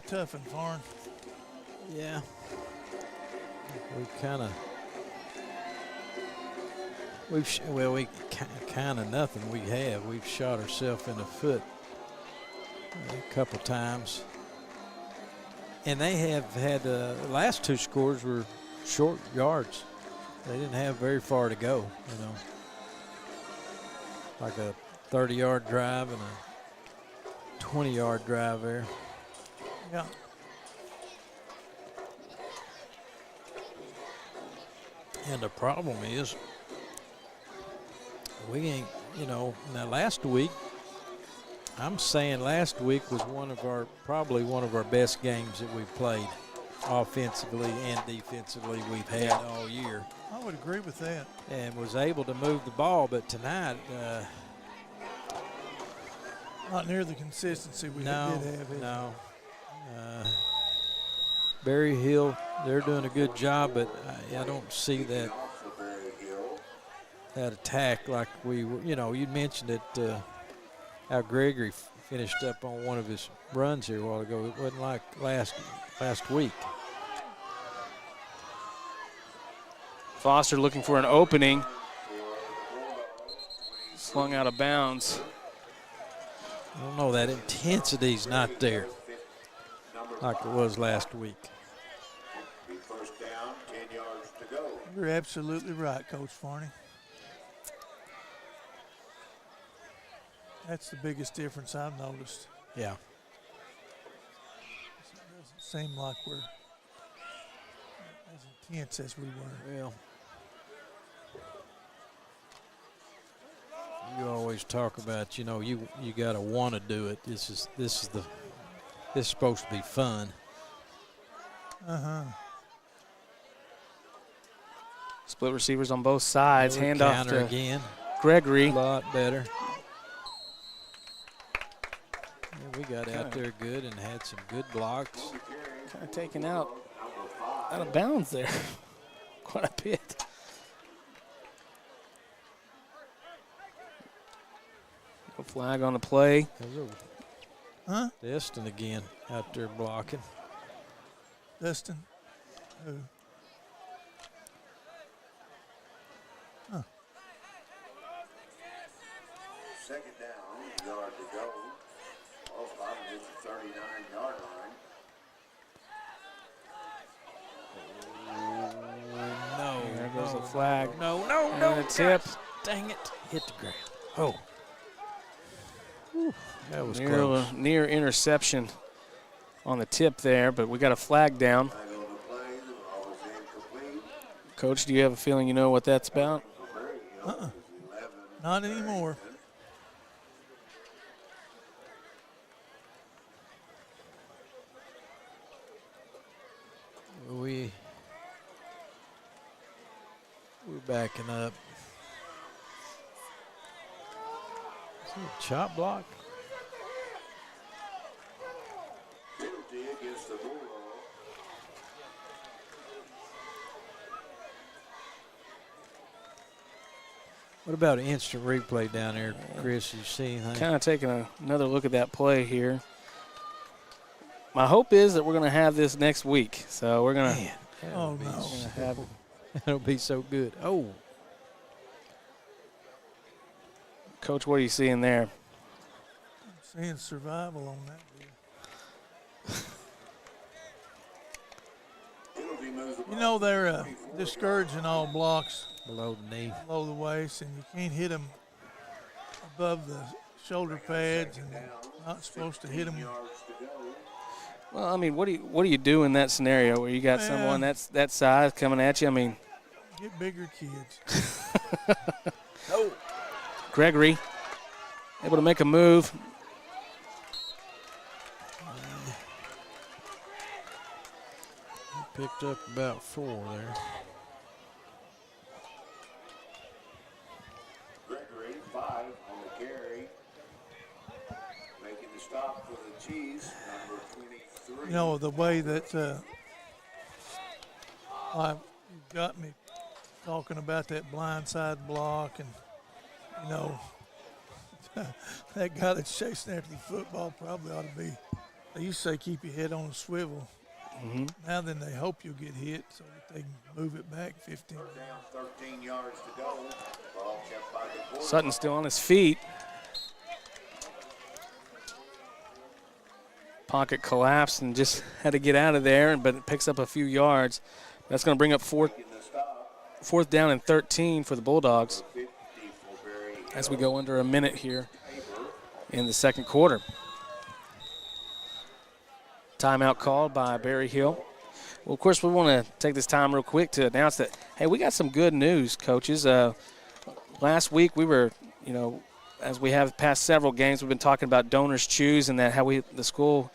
tough one, Farn. Yeah. We kind of. We kind of nothing we have. We've shot ourselves in the foot a couple times. And they have had the last two scores were short yards. They didn't have very far to go, you know. Like a 30-yard drive and a 20-yard drive there. Yeah. And the problem is, we ain't, you know, now last week, I'm saying last week was probably one of our best games that we've played offensively and defensively we've had all year. I would agree with that. And was able to move the ball, but tonight, Not near the consistency we did have. No. Berryhill, they're doing a good job, but I don't see that attack like we were. You know, you mentioned it, how Gregory finished up on one of his runs here a while ago. It wasn't like last week. Foster looking for an opening. Slung out of bounds. I don't know, that intensity's not there like it was last week. First down, 10 yards to go. You're absolutely right, Coach Farney. That's the biggest difference I've noticed. Yeah. It doesn't seem like we're as intense as we were. Well, you always talk about, you know, you got to want to do it. This is supposed to be fun. Split receivers on both sides. Hand off Counter to again. Gregory. A lot better. Yeah, we got out there good and had some good blocks. Kind of taken out of bounds there. Quite a bit. No flag on the play. Destin again out there blocking. Destin, who? Second down, yard to go. Ball spotted at the 39-yard line. No. There goes the flag. No. And a tip. Dang it. Hit the ground. Oh. Whew, that was close. Near interception on the tip there, but we got a flag down. Coach, do you have a feeling you know what that's about? Not anymore. We're backing up. Is it a chop block? Penalty against the Muldrow. What about an instant replay down there, Chris? You see anything? Kind of taking another look at that play here. My hope is that we're going to have this next week. So we're going to Oh, no. have That'll be so good. Oh. Coach, what are you seeing there? I'm seeing survival on that deal. You know, they're discouraging all blocks Below the knee. below the waist, and you can't hit them above the shoulder pads, and you're not supposed to hit them. Well, I mean, what do you do in that scenario where you got someone that size coming at you? I mean, Get bigger kids. Oh. Gregory able to make a move. He picked up about 4 there. Gregory, 5 on the carry. Making the stop for the Chiefs, number 23. You know, the way that you've got me talking about that blindside block, and, you know, that guy that's chasing after the football probably ought to be They used to say keep your head on a swivel. Now then they hope you'll get hit so that they can move it back 15. Down 13 yards to go. Ball kept by the Bulldogs. Sutton's still on his feet. Pocket collapsed and just had to get out of there, but it picks up a few yards. That's going to bring up fourth down and 13 for the Bulldogs as we go under a minute here in the second quarter. Timeout called by Berryhill. Well, of course, we want to take this time real quick to announce that, hey, we got some good news, coaches. Last week we were, as we have past several games, we've been talking about Donors Choose and that how the school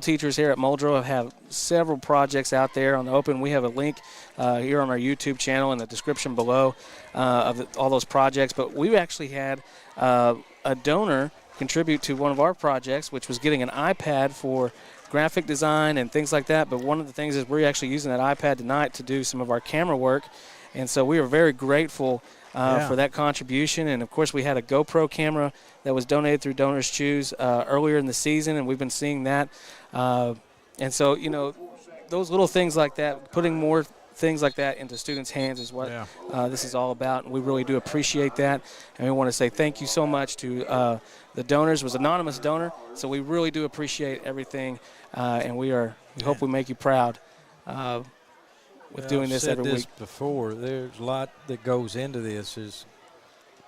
teachers here at Muldrow have several projects out there on the open. We have a link here on our YouTube channel in the description below of all those projects. But we actually had a donor contribute to one of our projects, which was getting an iPad for graphic design and things like that. But one of the things is we're actually using that iPad tonight to do some of our camera work. And so we are very grateful for that contribution. And, of course, we had a GoPro camera that was donated through Donors Choose earlier in the season, and we've been seeing that. And so, those little things like that, putting more things like that into students' hands is what this is all about. And we really do appreciate that. And we want to say thank you so much to the donors. It was an anonymous donor, so we really do appreciate everything. And we hope we make you proud. With doing this every week. I've said this before. There's a lot that goes into this.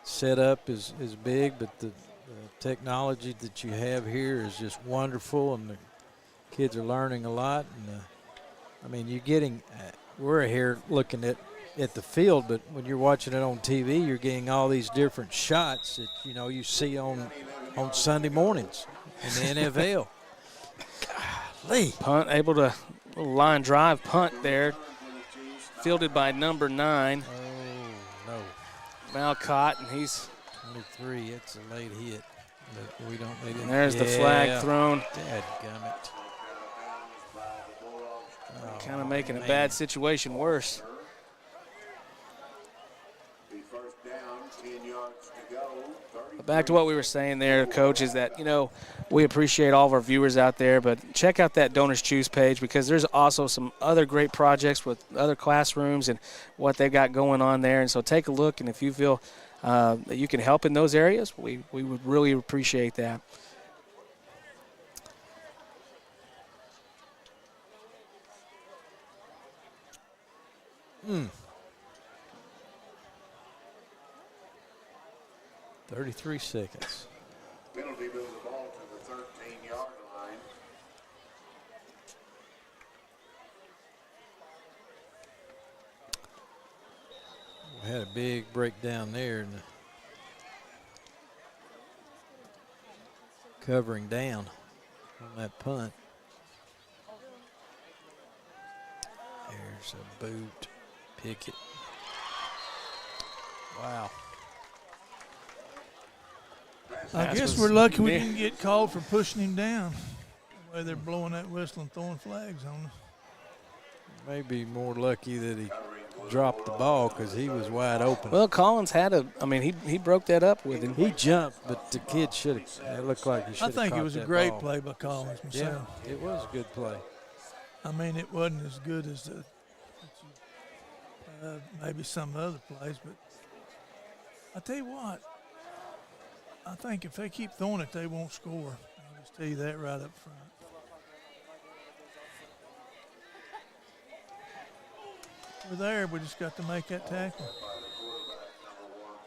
Setup is big, but the technology that you have here is just wonderful, and the kids are learning a lot. And you're getting. We're here looking at the field, but when you're watching it on TV, you're getting all these different shots that you see on Sunday mornings in the NFL. Golly. Punt able to little line drive punt there. Fielded by number 9. Oh, no. Malcott, and he's 23. It's a late hit. But we don't need it. And there's the flag thrown. Dadgummit. Kind of making a bad situation worse. But back to what we were saying there, Coach, is that, we appreciate all of our viewers out there, but check out that Donors Choose page because there's also some other great projects with other classrooms and what they've got going on there. And so take a look, and if you feel that you can help in those areas, we would really appreciate that. Mm. 33 seconds. Penalty moves the ball to the 13-yard line. We had a big breakdown there and covering down on that punt. There's a boot. Pickett. Wow. I guess we're lucky we didn't get called for pushing him down. The way they're blowing that whistle and throwing flags on us. Maybe more lucky that he dropped the ball because he was wide open. Well, Collins had he broke that up with him. He jumped, but the kid should have. It looked like he should have. I think it was a great play by Collins myself. Yeah, it was a good play. It wasn't as good as maybe some other plays, but I tell you what, I think if they keep throwing it, they won't score. I'll just tell you that right up front. We're there. We just got to make that tackle.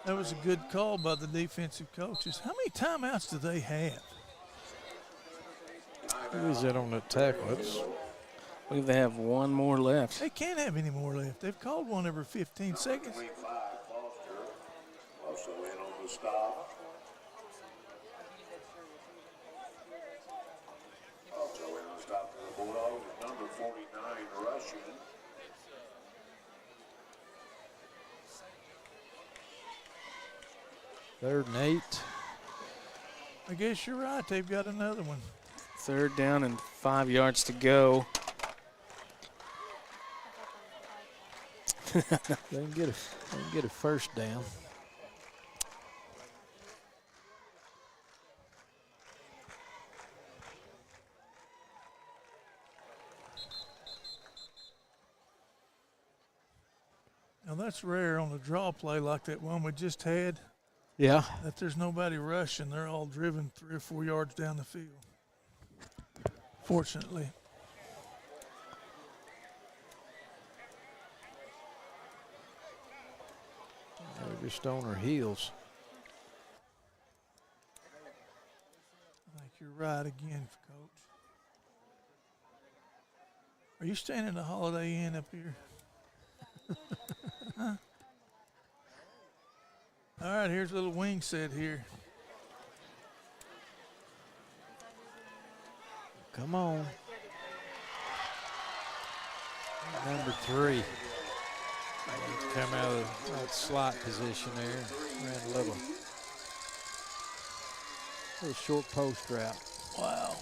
That was a good call by the defensive coaches. How many timeouts do they have? Who is that on the tackle? I believe they have one more left. They can't have any more left. They've called one every 15 seconds. 25, Foster, also in on the stop. Also in on the stop for the Bulldogs is number 49, rushing. Third and 8. I guess you're right. They've got another one. 3rd down and 5 yards to go. They can get a first down. Now, that's rare on a draw play like that one we just had, Yeah. that there's nobody rushing. They're all driven 3 or 4 yards down the field, fortunately. They're just on our heels. I think you're right again, Coach. Are you staying in the Holiday Inn up here? Huh? All right, here's a little wing set here. Come on. Number 3. Come out of that slot position there. Ran a little short post route. Wow.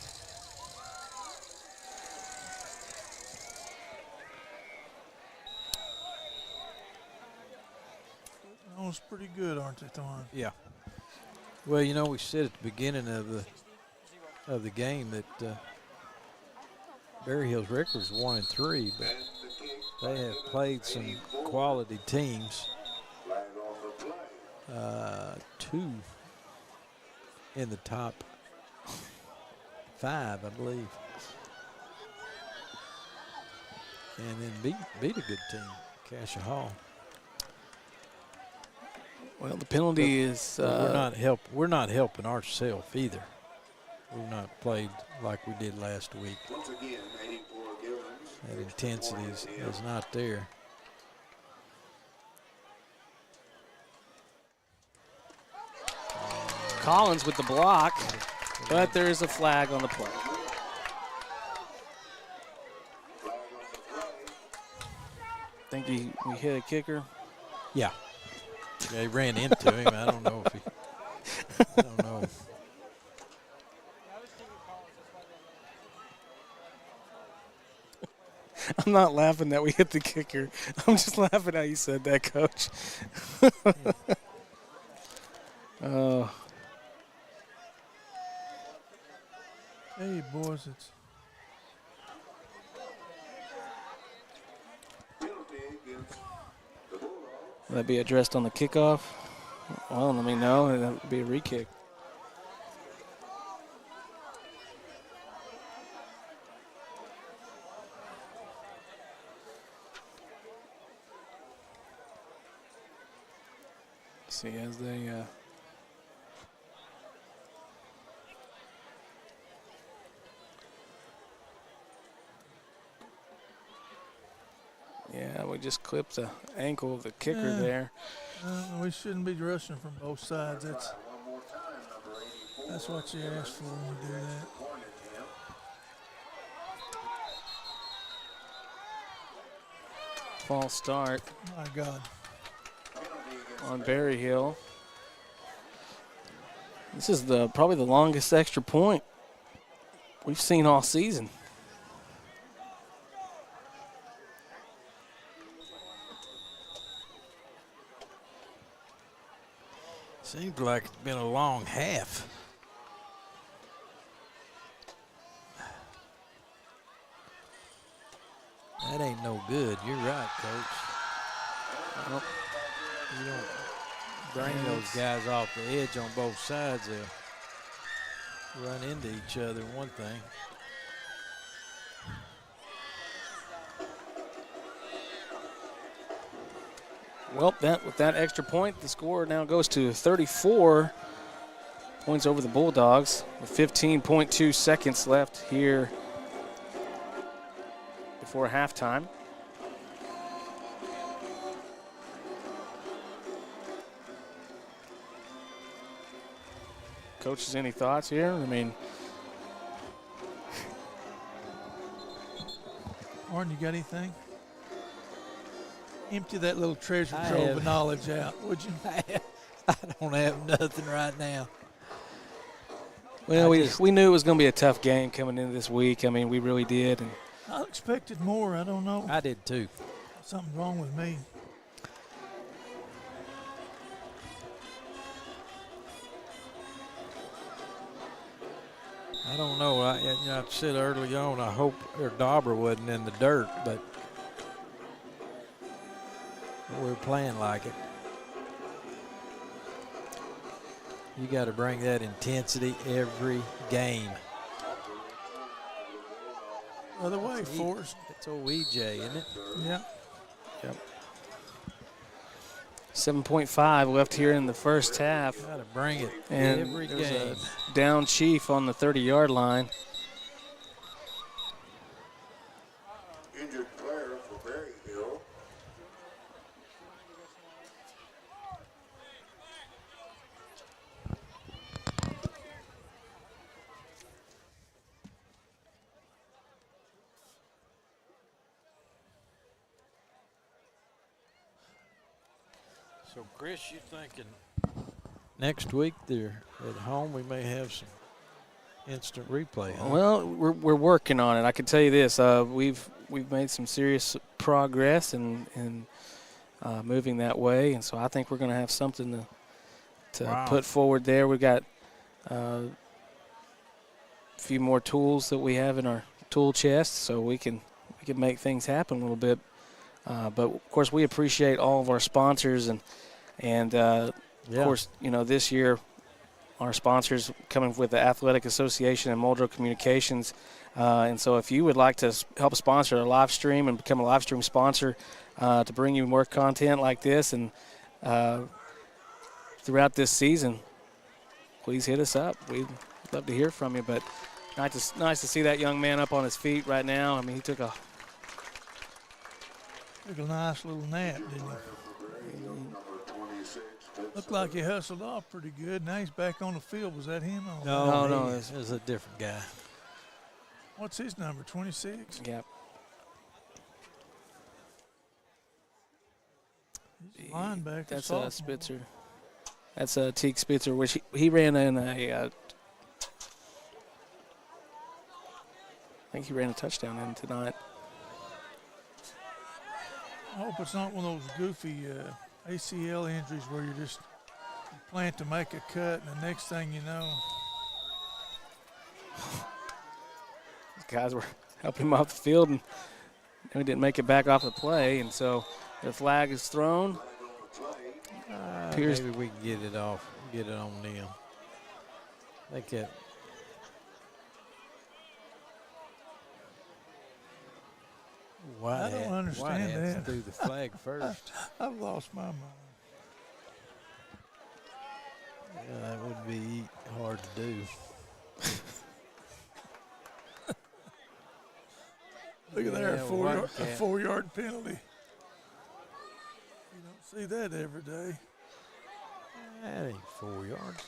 Those pretty good, aren't they, Thorne? Yeah. Well, you know, we said at the beginning of the game that Berryhill's record was 1-3, but they have played some quality teams. 2 in the top 5, I believe, and then beat a good team, Cassia Hall. Well, the penalty is we're not helping ourselves either. We've not played like we did last week. Once again, 84 Givens. That intensity is not there. Collins with the block, but there is a flag on the play. Think we hit a kicker. Yeah. They ran into him. I don't know if he. I don't know. I'm not laughing that we hit the kicker. I'm just laughing how you said that, Coach. Oh. Hey, boys, it's Will that be addressed on the kickoff? Well, let me know. That would be a re-kick. See, as they yeah, we just clipped the ankle of the kicker there. we shouldn't be rushing from both sides. That's what you ask for when you do that. False start My God. on Berryhill. This is probably the longest extra point we've seen all season. Seems like it's been a long half. That ain't no good. You're right, Coach. Well, You don't bring those guys off the edge on both sides. They'll run into each other, one thing. well, with that extra point, the score now goes to 34 points over the Bulldogs with 15.2 seconds left here before halftime. Coaches, any thoughts here? I mean, Martin, you got anything? Empty that little treasure I trove have- of knowledge out, would you? I don't have nothing right now. well, I just- we knew it was going to be a tough game coming into this week. I mean, we really did. And I expected more. I don't know. I did too. Something's wrong with me. I don't know. I said early on, I hope their dauber wasn't in the dirt, but We're playing like it. You got to bring that intensity every game. Other way, Forrest. It's old EJ, isn't it? Yeah. Yep. 7.5 left here in the first half. Got to bring it And every there's game. a down Chief on the 30-yard line. Injured player for Berryhill. So, Chris, you thinking next week they're at home, we may have some instant replay, huh? Well, we're working on it. I can tell you this: we've made some serious progress in moving that way, and so I think we're going to have something to Wow. put forward there. We've got a few more tools that we have in our tool chest, so we can make things happen a little bit. But of course, we appreciate all of our sponsors, and of course, you know, this year our sponsors coming with the Athletic Association and Muldrow Communications. And so if you would like to help sponsor a live stream and become a live stream sponsor to bring you more content like this and throughout this season, please hit us up. We'd love to hear from you. But nice to see that young man up on his feet right now. I mean, he took a nice little nap, didn't he? Looked like he hustled off pretty good. Now he's back on the field. Was that him? No, it was a different guy. What's his number, 26? Yep. Linebacker. That's sophomore. Spitzer. That's Teague Spitzer, which he ran in I think he ran a touchdown in tonight. I hope it's not one of those goofy ACL injuries where you're just playing to make a cut, and the next thing you know. These guys were helping him off the field, and we didn't make it back off the play, and so the flag is thrown. Pierce. Maybe we can get it off, get it on them. I think that. I don't understand that. Threw the flag first. I've lost my mind. Yeah, that would be hard to do. Look at there, Yeah, a 4-yard penalty. You don't see that every day. That ain't 4 yards.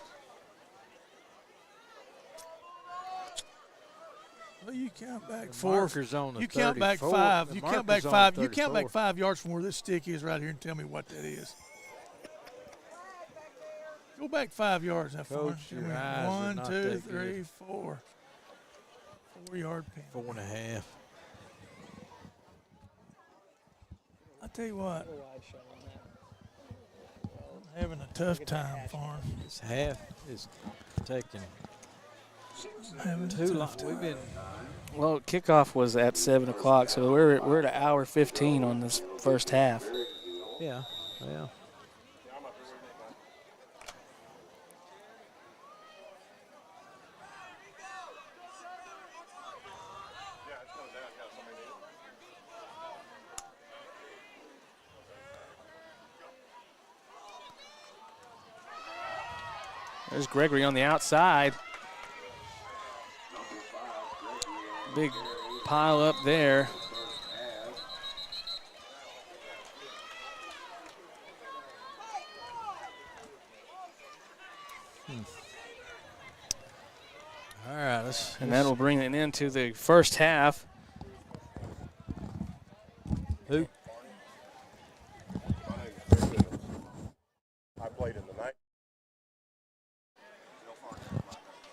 Well, you count back The four. marker's on the You count back 34. five. The You count back marker's on five. the You count back 34. 5 yards from where this stick is right here, and tell me what that is. Go back 5 yards now, Coach, Forrest. your eyes are 1, not 2, that 3, good. 4. 4-yard penalty. 4.5. I tell you what, I'm having a tough time, Farm. This half is taking Having a too long. tough time. We've been Well, kickoff was at 7 o'clock, so we're at an hour 15 on this first half. yeah. There's Gregory on the outside. Big pile up there. All right, And that'll bring it into the first half. Who? I played in the night.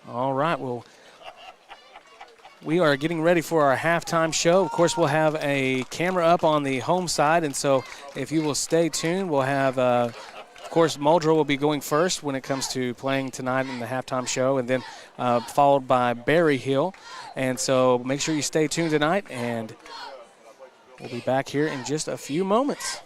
All right, well, we are getting ready for our halftime show. Of course, we'll have a camera up on the home side, and so if you will stay tuned, we'll have, of course, Muldrow will be going first when it comes to playing tonight in the halftime show, and then followed by Berryhill. And so make sure you stay tuned tonight, and we'll be back here in just a few moments.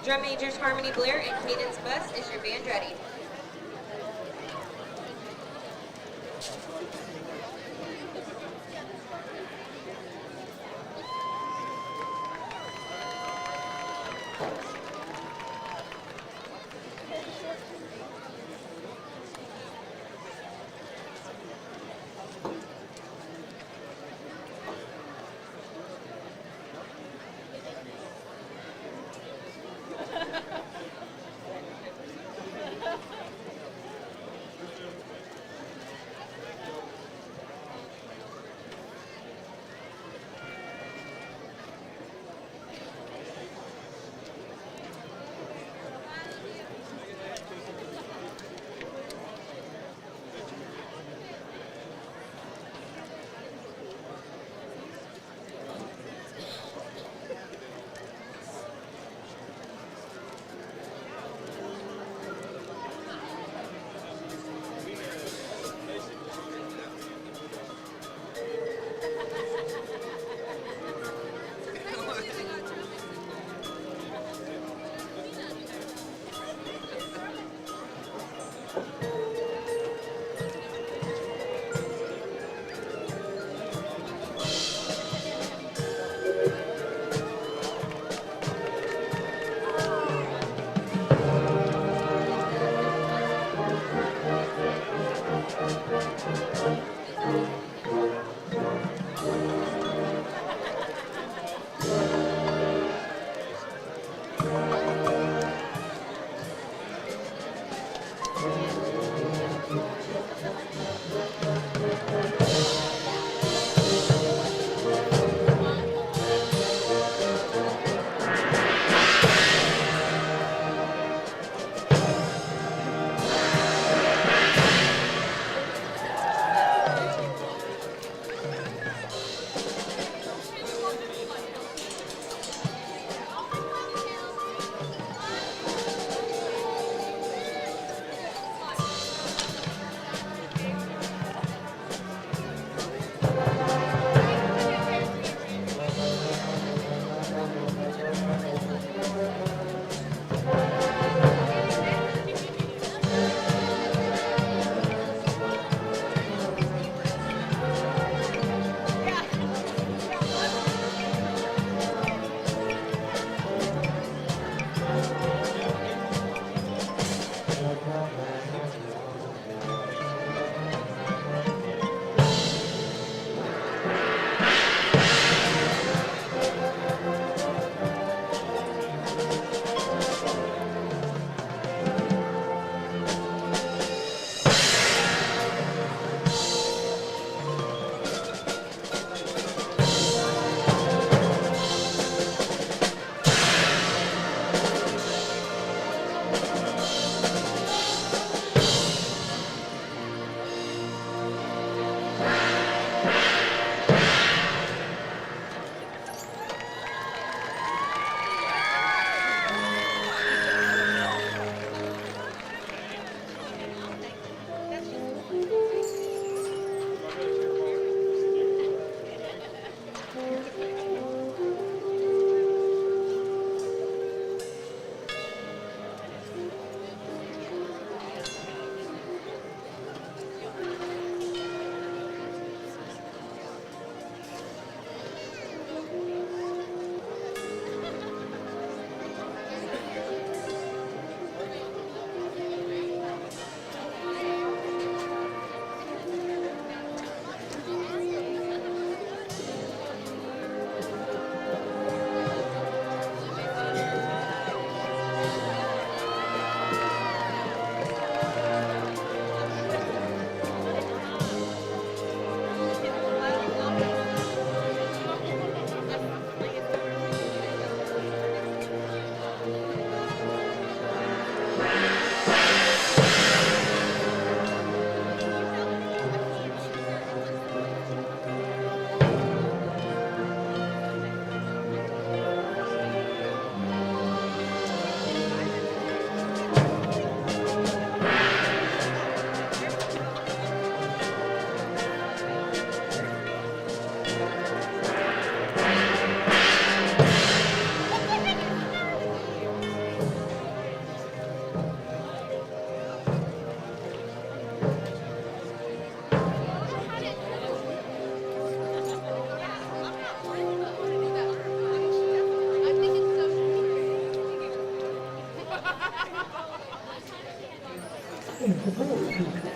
Drum majors Harmony Blair and Cadence Buss, is your band ready?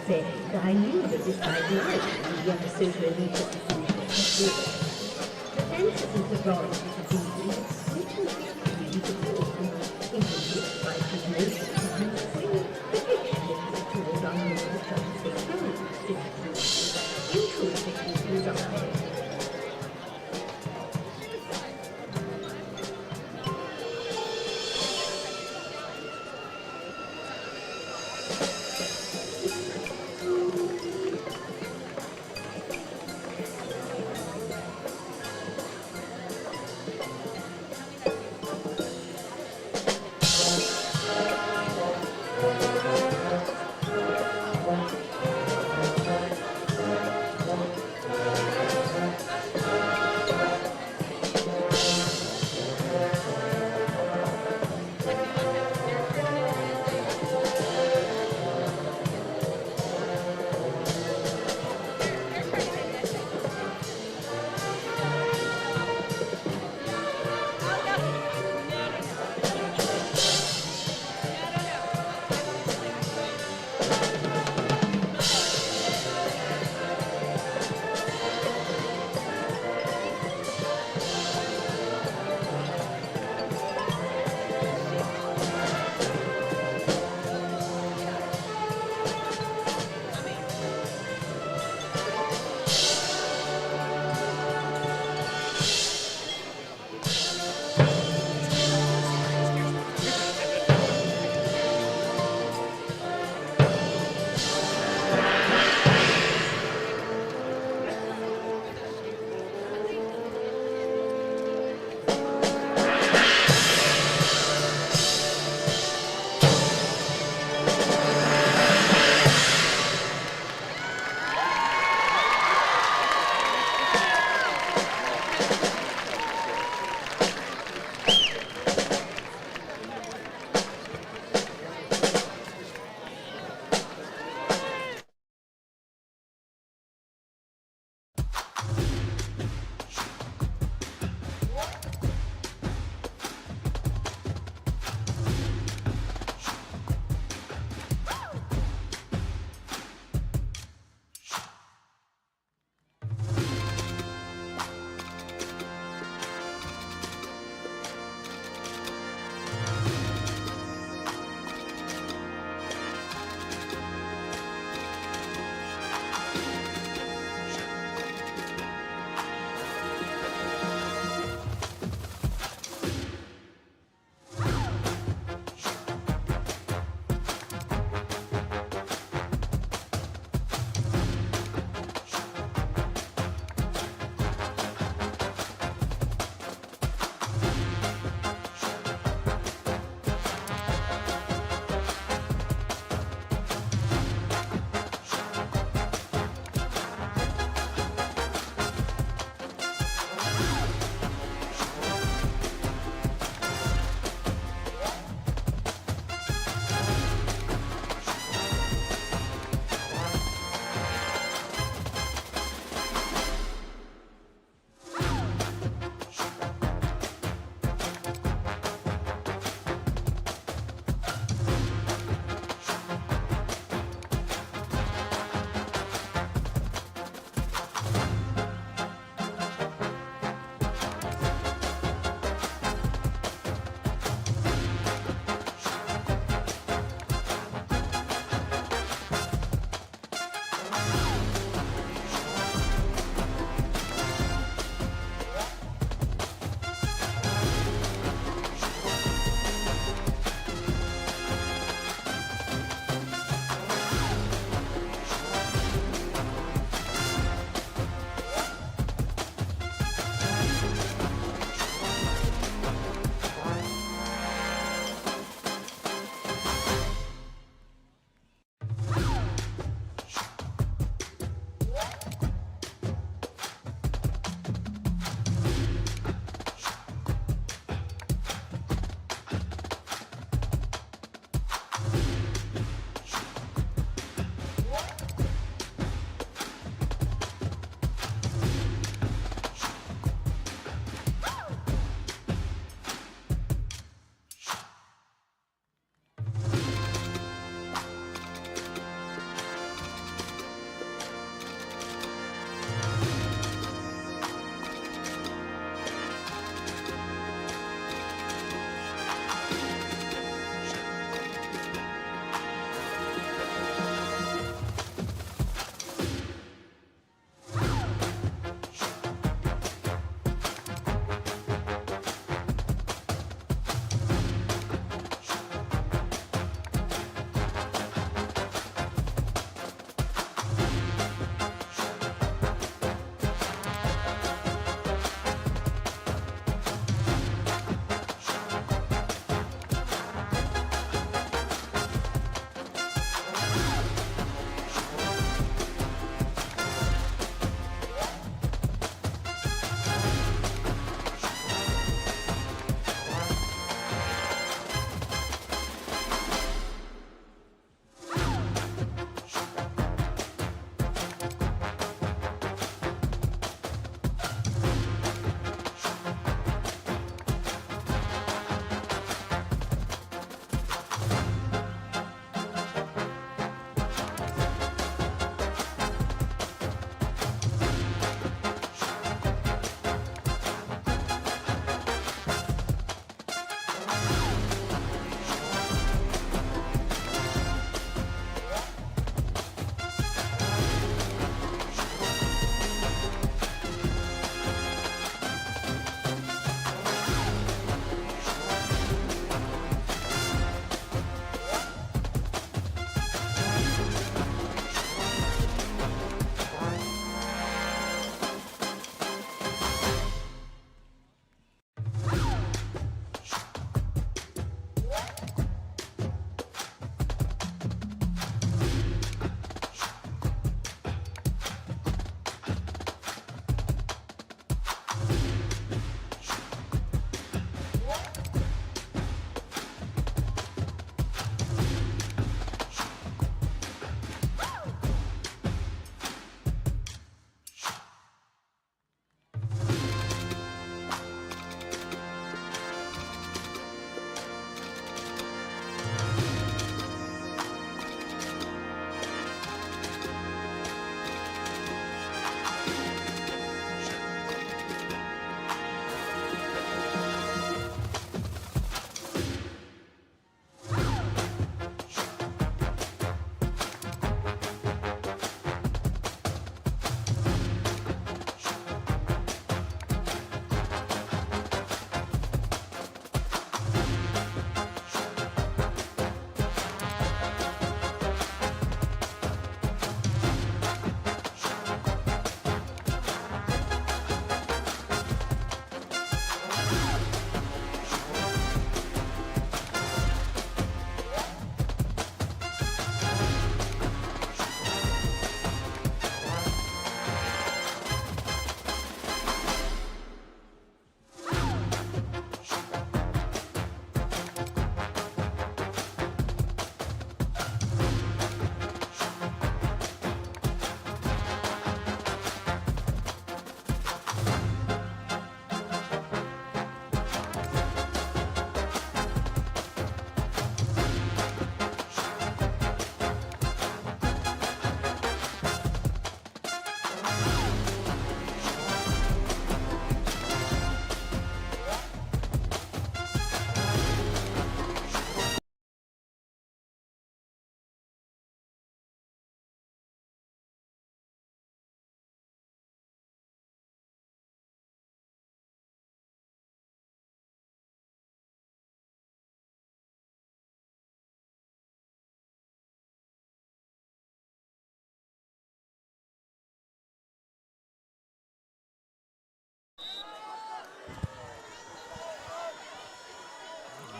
said that I knew that this might be right when the other social elite of the country considered. The fences and authorities of the league which was support and introduced by his nation and free perfectionism toward our moral justice experiments. Intrusive results.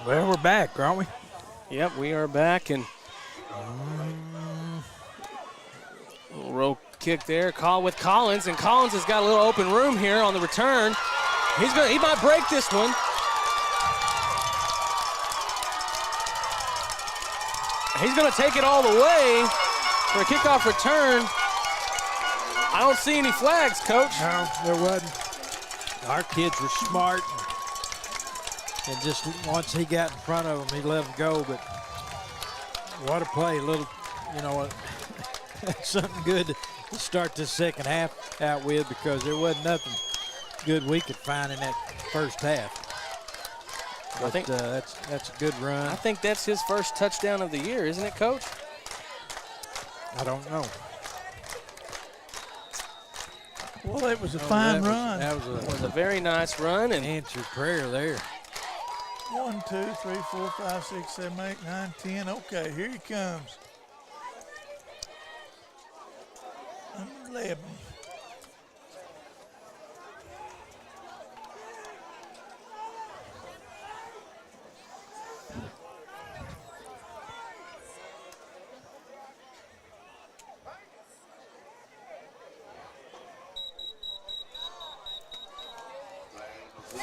Well, we're back, aren't we? Yep, we are back, and little roll kick there. Call with Collins, and Collins has got a little open room here on the return. He might break this one. He's going to take it all the way for a kickoff return. I don't see any flags, Coach. No, there wasn't. Our kids were smart. And just once he got in front of him, he let him go. But what a play. Something good to start this second half out with, because there wasn't nothing good we could find in that first half. But I think that's a good run. I think that's his first touchdown of the year, isn't it, Coach? I don't know. Well, it was a fine run. That It was a very nice run, and answered prayer there. 1, 2, 3, 4, 5, 6, 7, 8, 9, 10. Okay, here he comes. 11.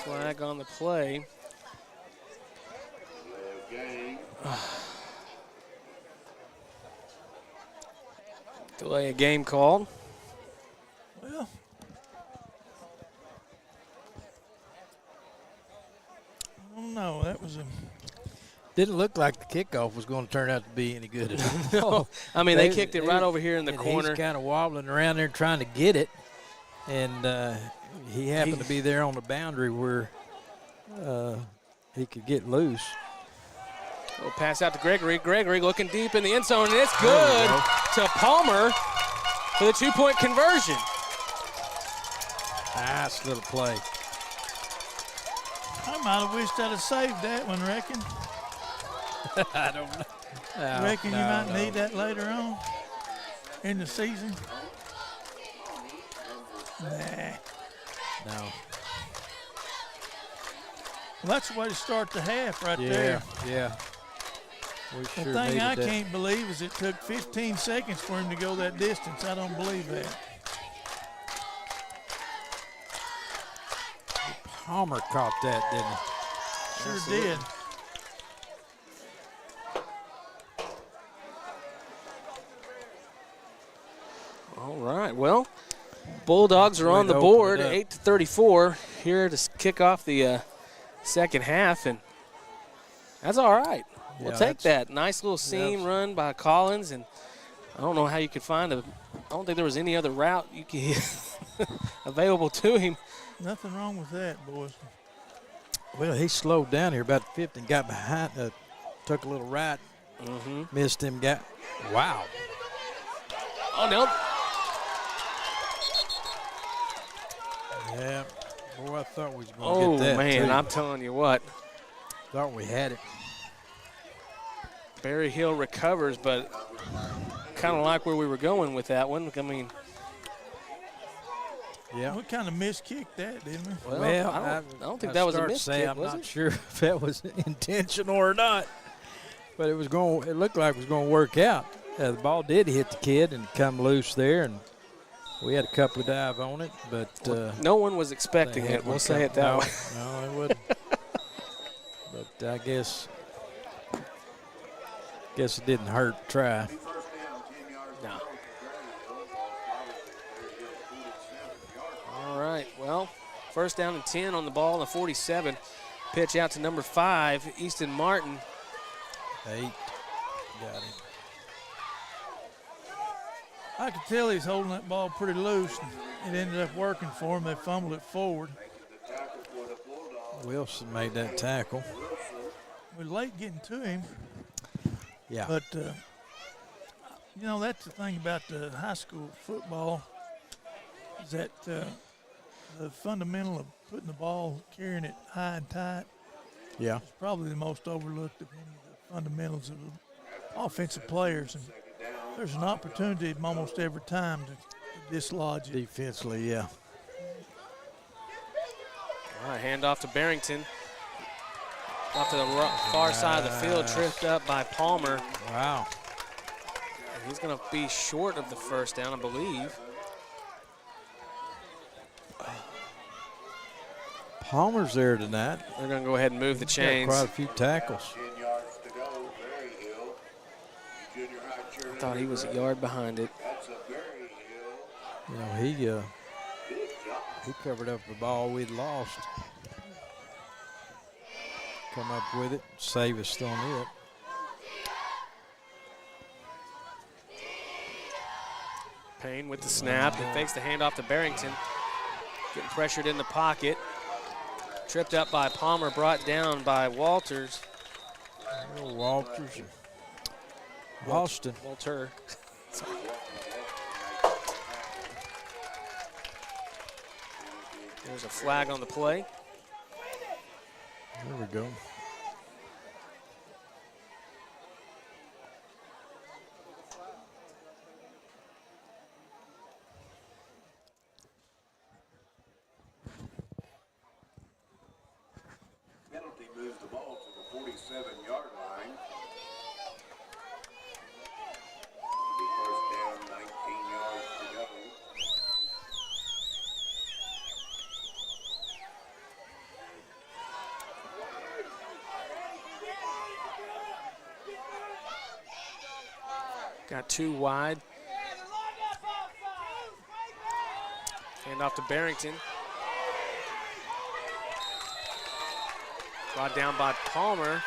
flag on the play. Delay a game called. Well, I don't know. That was a. Didn't look like the kickoff was going to turn out to be any good at all. No, I mean, they kicked it right over here in the corner. He's kind of wobbling around there trying to get it, and he happened to be there on the boundary where he could get loose. We'll pass out to Gregory. Gregory looking deep in the end zone, and it's good to Palmer for the 2-point conversion. Nice little play. I might have wished I'd have saved that one, reckon. I don't know. No, Reckon you might need that later on in the season? Nah. No. Well, that's the way to start the half right there. Yeah. We The sure thing needed I that. can't believe is it took 15 seconds for him to go that distance. I don't believe that. Palmer caught that, didn't he? Sure did. All right, well, Bulldogs are on the Open board, it up. 8-34 here to kick off the second half, and that's all right. We'll Yeah, take that's- that. Nice little seam run by Collins, and I don't know how you could find I don't think there was any other route you could available to him. Nothing wrong with that, boys. Well, he slowed down here about 50 and got behind, took a little right, missed him, wow. Oh, no. Yeah, boy, I thought we was going to Oh, get that, man, too. I'm telling you what. Thought we had it. Berryhill recovers, but kind of like where we were going with that one. I mean, Yeah. We kind of miskicked that, didn't we? well, I don't think that was a started to miss say kick, I'm was not it? sure if that was intentional or not, but it looked like it was going to work out. The ball did hit the kid and come loose there, and we had a couple of dive on it, but No one was expecting they had it. We'll one say it come- that no, way. No, it wouldn't. But I guess it didn't hurt to try. No. All right, well, first down and 10 on the ball, the 47. Pitch out to number 5, Easton Martin. 8. Got him. I could tell he's holding that ball pretty loose. It ended up working for him. They fumbled it forward. Wilson made that tackle. We're late getting to him. Yeah. But, that's the thing about the high school football is that the fundamental of putting the ball, carrying it high and tight Yeah. is probably the most overlooked of any of the fundamentals of the offensive players. And there's an opportunity almost every time to dislodge it. Defensively, yeah. All right, hand off to Barrington. Off to the far side of the field, tripped up by Palmer. Wow. And he's going to be short of the first down, I believe. Palmer's there tonight. They're going to go ahead and move the He's got chains. quite a few tackles. 10 yards to go. Berryhill. Junior high cheerleader. I thought he was a yard behind it. That's a Berryhill. You know, he covered up the ball we'd lost. Come up with it, save us on it. Payne with the snap. He fakes the handoff to Barrington. Getting pressured in the pocket. Tripped up by Palmer, brought down by Walters. Walters and Austin. Walter. There's a flag on the play. There we go. Penalty moves the ball to the 47-yard line. Be first down, 19 yards to go. Got two wide. Hand off to Barrington. Brought down by Palmer.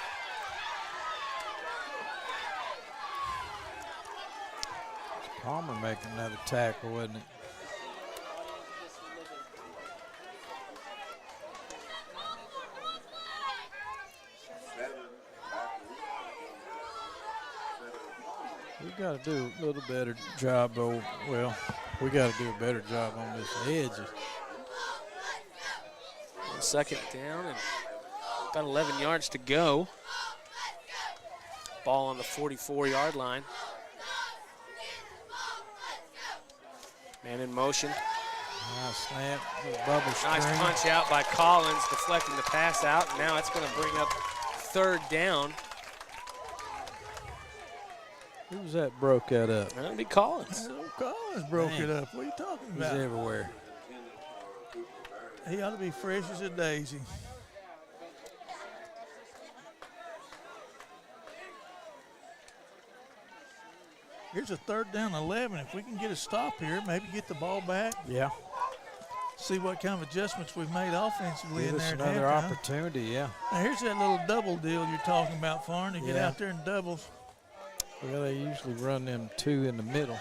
Palmer making another tackle, wasn't it? We got to do a little better job, though. Well, we got to do a better job on this edge. Second down and about 11 yards to go. Ball on the 44-yard line. Man in motion. Nice snap, bubble Nice screen. punch out by Collins, deflecting the pass out. Now it's going to bring up third down. Who was that broke that up? That'll be Collins. Old Collins broke Dang. it up. What are you talking He's about? everywhere. He ought to be fresh as a daisy. Here's a third down 11. If we can get a stop here, maybe get the ball back, Yeah. see what kind of adjustments we've made offensively Give in us there at another halftime. opportunity, yeah. Now here's that little double deal you're talking about, Farn, to get Yeah. out there and doubles. Well, they usually run them two in the middle.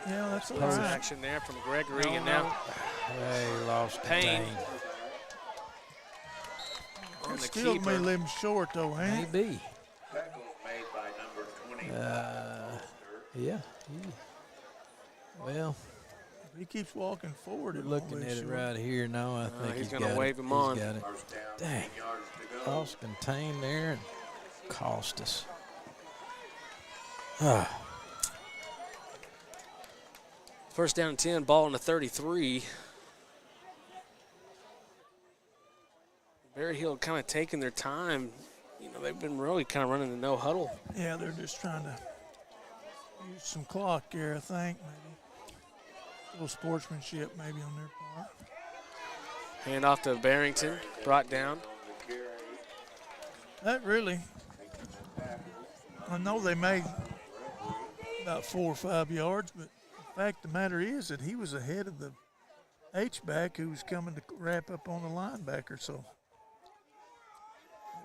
Yeah, that's all Nice right. action there from Gregory, and now They lost the Payne. game. on the Still may keeper. leave him short, though, ain't it? Maybe. Tackle made by number 20. Yeah. Well, If he keeps walking forward, it looking at it right here now, I think he's he's gonna got wave it. him He's on. got it. First down, Dang. 10 yards to go. Lost contained there and cost us. First down and 10, ball on the 33. Berryhill kind of taking their time. You know, they've been really kind of running the no huddle. Yeah, they're just trying to use some clock here, I think, maybe. A little sportsmanship maybe on their part. Hand off to Barrington, brought down. That really, I know they made about 4 or 5 yards, but the fact of the matter is that he was ahead of the H-back who was coming to wrap up on the linebacker, so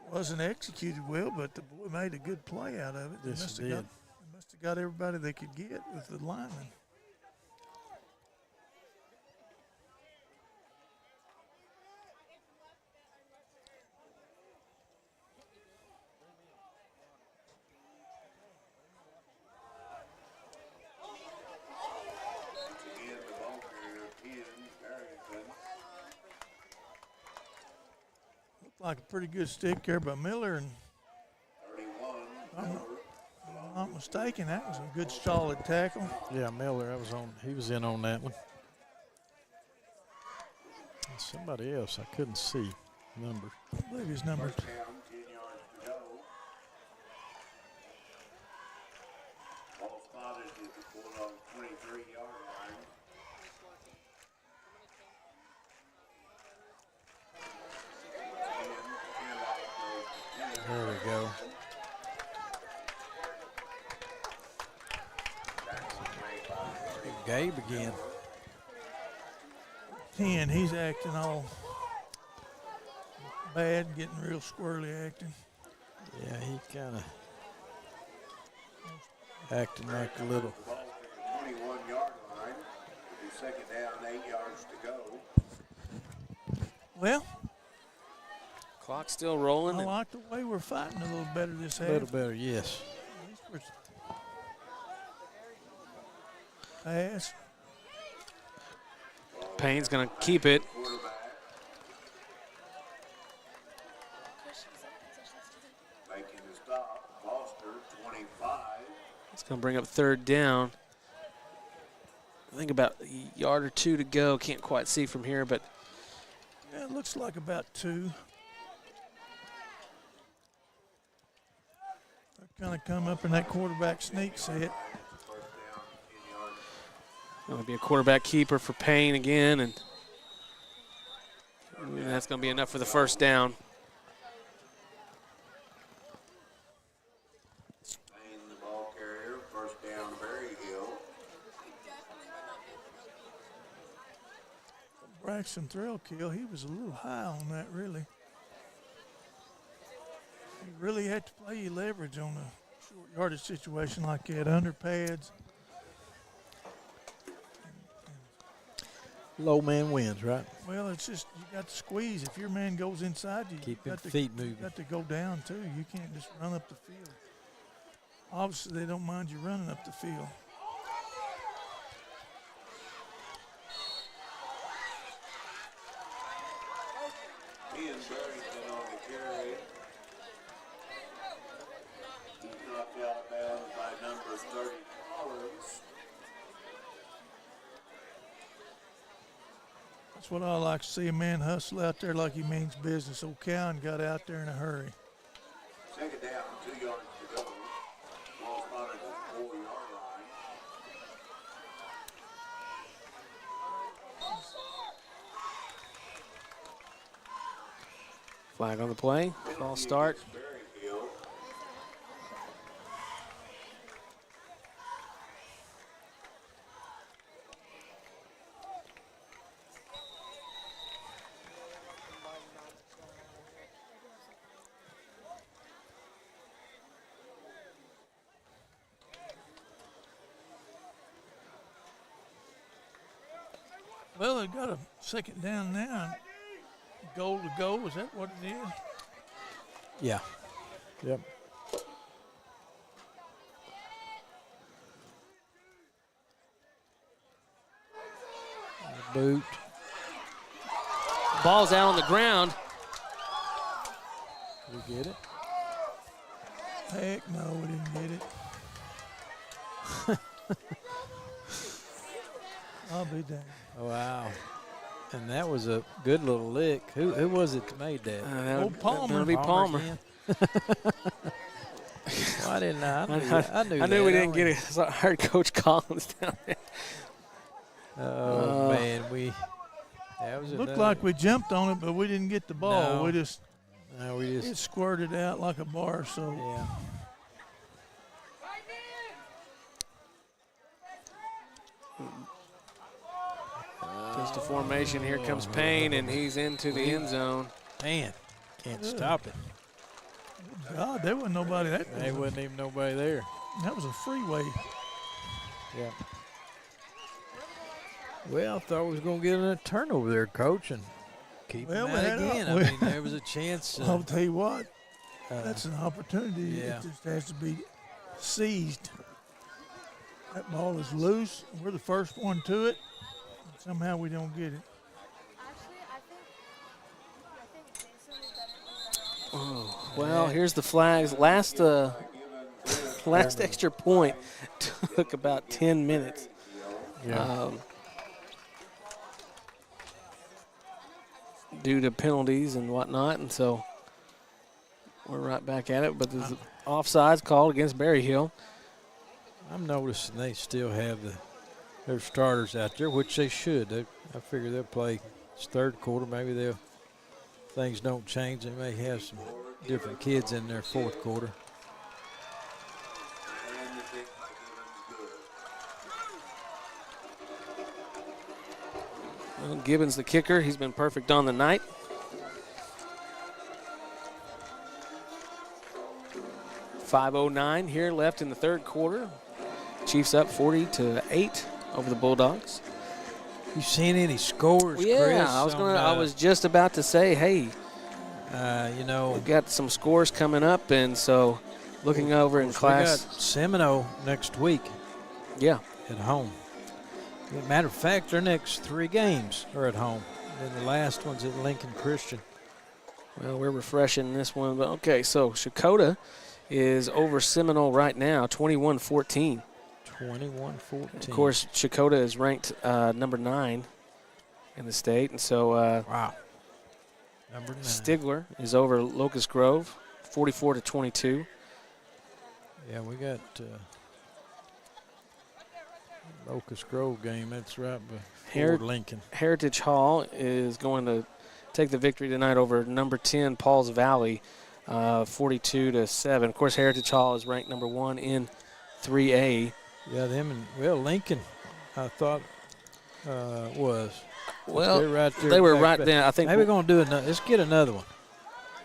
it wasn't executed well, but the boy made a good play out of it. Yes, he They did. must have got everybody they could get with the lineman. Again, the ball carrier, 10, Barrington. Looked like a pretty good stick there by Miller, and 31, if I'm not mistaken, that was a good solid tackle. Yeah, Miller, he was in on that one. And somebody else I couldn't see number. I believe his number down, 10 yards to Gabe again. 10, he's acting all bad, getting real squirrely acting. Yeah, he kind of acting like a little. 21-yard line. It'll be second down, 8 yards to go. Well, Clock still rolling. I like the way we're fighting a little better this half. A little better, yes. Pass. Payne's going to keep it. Making the stop. Foster, 25. It's going to bring up third down. I think about a yard or two to go. Can't quite see from here, but Yeah, it looks like about 2. Kind of come up in that quarterback sneak set. going to be a quarterback keeper for Payne again, and that's going to be enough for the first down. Payne, the ball carrier. First down, Berryhill. Braxton Thrillkill, he was a little high on that, really. You really had to play your leverage on a short yardage situation like that, under pads. Low man wins, right? Well, it's just you got to squeeze. If your man goes inside you, Keep you him got to, feet moving. you got to go down too. You can't just run up the field. Obviously, they don't mind you running up the field. Ian Berry's been on the carry. He's knocked out of bounds by number 30, Collins. That's what I like to see, a man hustle out there like he means business. Old Cowan got out there in a hurry. Second down, 2 yards to go. Ball spotted at the 4-yard line. Flag on the play. False start. Berryhill. Well, they got a second down now. Goal to go, is that what it is? Yeah. Yep. Boot. Ball's out on the ground. We get it. Heck no, we didn't get it. I'll be damned. Wow. And that was a good little lick. Who was it that made that? Old Palmer. That'll be Palmer. again? Why didn't I? I knew I knew we that. didn't get it. So I heard Coach Collins down there. Oh, man. That was Looked another- like we jumped on it, but we didn't get the ball. No. We just No, it squirted out like a bar. So yeah. Just a formation. Here comes Payne, and he's into the end zone. Man, can't stop it. God, there wasn't nobody. There wasn't even nobody there. That was a freeway. Yeah. Well, I thought we was going to get a turnover there, Coach, and keep Well, him we out had again. a- I mean, there was a chance. I'll tell you what, that's an opportunity. yeah. It just has to be seized. That ball is loose. We're the first one to it. And somehow we don't get it. Oh, well, here's the flags. Last extra point took about 10 minutes. Yeah. Due to penalties and whatnot, and so we're right back at it. But there's offsides called against Berryhill. I'm noticing they still have their starters out there, which they should. I figure they'll play this third quarter. Maybe things don't change. They may have some different kids in their fourth quarter. And the kick by Gibbons good. Well, Gibbons, the kicker, he's been perfect on the night. .509 here left in the third quarter. Chiefs up 40-8 over the Bulldogs. You seen any scores, Yeah, Chris? I was just about to say, hey, you know, we've got some scores coming up, and so looking over in class. We got Seminole next week Yeah. at home. As a matter of fact, their next 3 games are at home. And the last one's at Lincoln Christian. Well, we're refreshing this one, but okay. So Shakota is over Seminole right now, 21-14. 21-14. Of course, Shakota is ranked number 9 in the state, and so wow. Number 9. Stigler is over Locust Grove, 44-22. Yeah, we got Locust Grove game. That's right before Lincoln. Heritage Hall is going to take the victory tonight over number 10 Pauls Valley, 42-7. Of course, Heritage Hall is ranked number 1 in 3A. Yeah, them and Lincoln, I thought was. Well, they're right there. they were right there. I think maybe we're gonna do another. Let's get another one.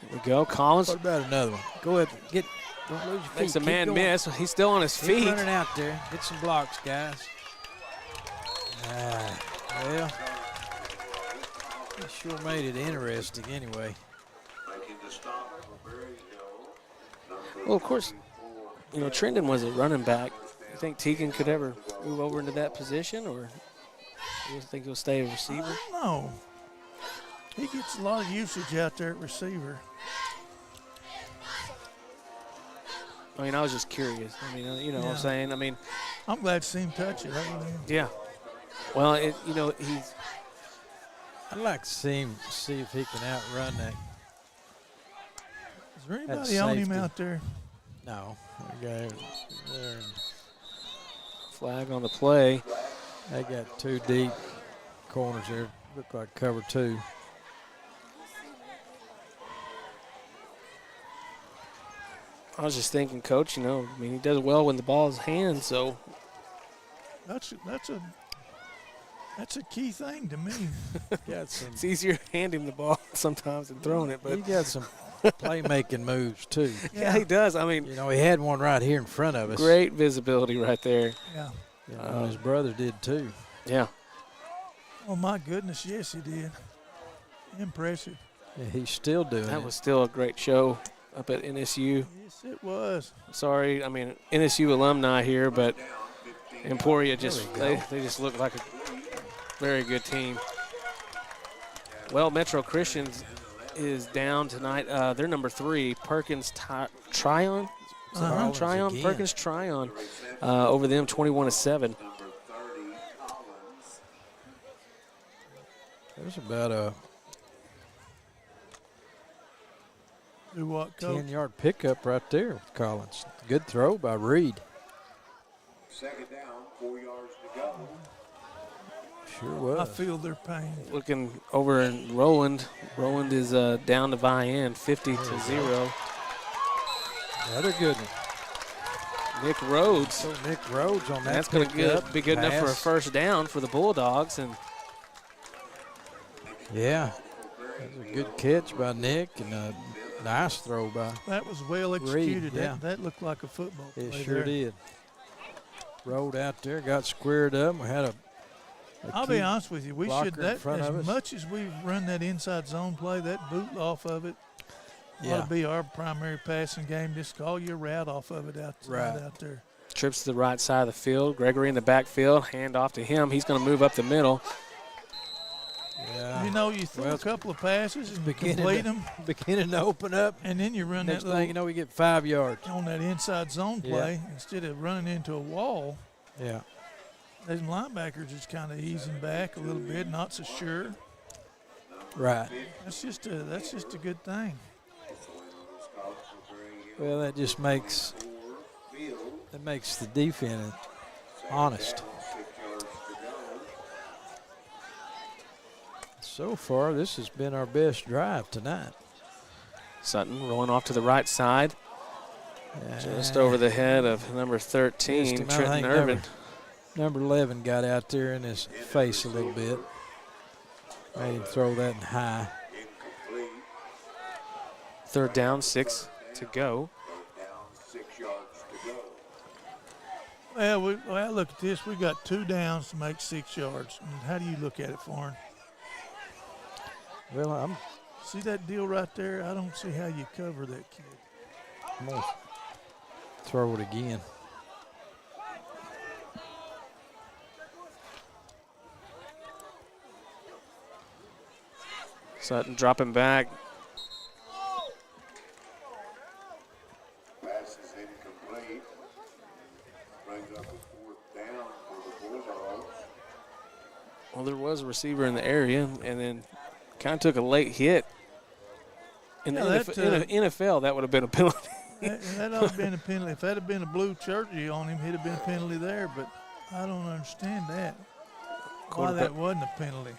Here we go. Collins. What about another one? Go ahead, get. Don't lose your feet. Makes a Keep man going. miss. He's still on his Keep feet. running out there. Get some blocks, guys. Well, he sure made it interesting anyway. Well, of course, you know, Trendon was a running back. You think Teagan could ever move over into that position, or you think he'll stay a receiver? No. He gets a lot of usage out there at receiver. I mean, I was just curious. I mean, you know what I'm saying? I mean, I'm glad to see him touch it. yeah. Well, he's I'd like to see if he can outrun that. Is there anybody on him safety. out there? No, the guy there. flag on the play. They got 2 deep corners there. Look like cover 2. I was just thinking, Coach, you know, I mean, he does well when the ball is hands, so. That's a key thing to me. Got some. It's easier to hand him the ball sometimes than throwing it, but He got some playmaking moves too. yeah, he does. I mean, You know, he had one right here in front of us. great visibility right there. Yeah. You know, his brother did too. Yeah. Oh my goodness, yes he did. Impressive. Yeah, he's still doing That it. was still a great show up at NSU. Yes, it was. Sorry, I mean, NSU alumni here, but Emporia just, There we they just look like a very good team. Well, Metro Christians is down tonight. They're number 3, Perkins Tryon. Tryon, again. Perkins Tryon over them 21-7. There's about a Do what, Coach? 10-yard pickup right there with Collins. Good throw by Reed. Second down, 4 yards to go. Sure was. I feel their pain. Looking over in Roland. Roland is down to Vian, 50-0. Another good one. Nick Rhodes. So Nick Rhodes on that. That's going to be good enough for a pass. first down for the Bulldogs. And Yeah. That was a good catch by Nick and a nice throw by. That was well executed. yeah. That looked like a football play It sure there. did. Rode out there, got squared up. We had a I'll key be honest with you. We blocker should in that front of us. as much as we run that inside zone play, that boot off of it ought to be our primary passing game. Just call your route off of it out there. trips to the right side of the field. Gregory in the backfield. Hand off to him. He's going to move up the middle. Yeah. You know, you throw Well, a couple of passes and complete beginning them, to open up. and then you run Next that thing you little, know, we get 5 yards. on that inside zone Yeah. play instead of running into a wall. Yeah. Those linebackers just kind of easing back a little bit, not so sure. Right. That's just a good thing. Well, that just makes the defense honest. So far, this has been our best drive tonight. Sutton rolling off to the right side. Just over the head of number 13, Missed him. I Trenton think Irvin. Number 11 got out there in his face a little bit. Made him throw that high. Incomplete. 3rd down, 6 to go. Down 6 yards to go. Well, look at this. We got 2 downs to make 6 yards. I mean, how do you look at it, Farn? Well, I'm See that deal right there? I don't see how you cover that kid. going to throw it again. Sutton dropping back. Pass is incomplete. Brings up a 4th down for the Bulldogs. Well, there was a receiver in the area, and then kind of took a late hit. In the NFL, that would have been a penalty. That ought to have been a penalty. If that had been a blue jersey on him, he'd have been a penalty there. But I don't understand that. Why that wasn't a penalty.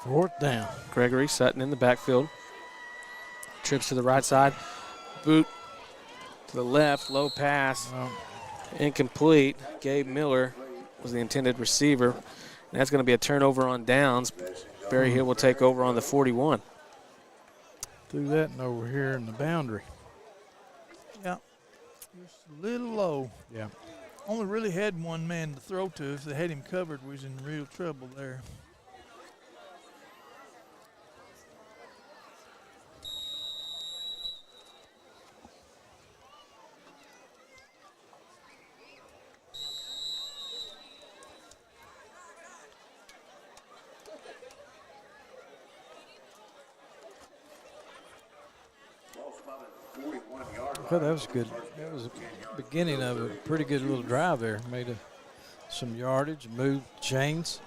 Fourth down. Gregory Sutton in the backfield. Trips to the right side. Boot to the left. Low pass. Incomplete. Gabe Miller was the intended receiver. And that's going to be a turnover on downs. Berryhill will take over on the 41. Threw that and over here in the boundary. Yeah, just a little low. Yeah. Only really had one man to throw to. If they had him covered, we was in real trouble there. Well, that was good. That was the beginning of a pretty good little drive there. Made some yardage, moved chains.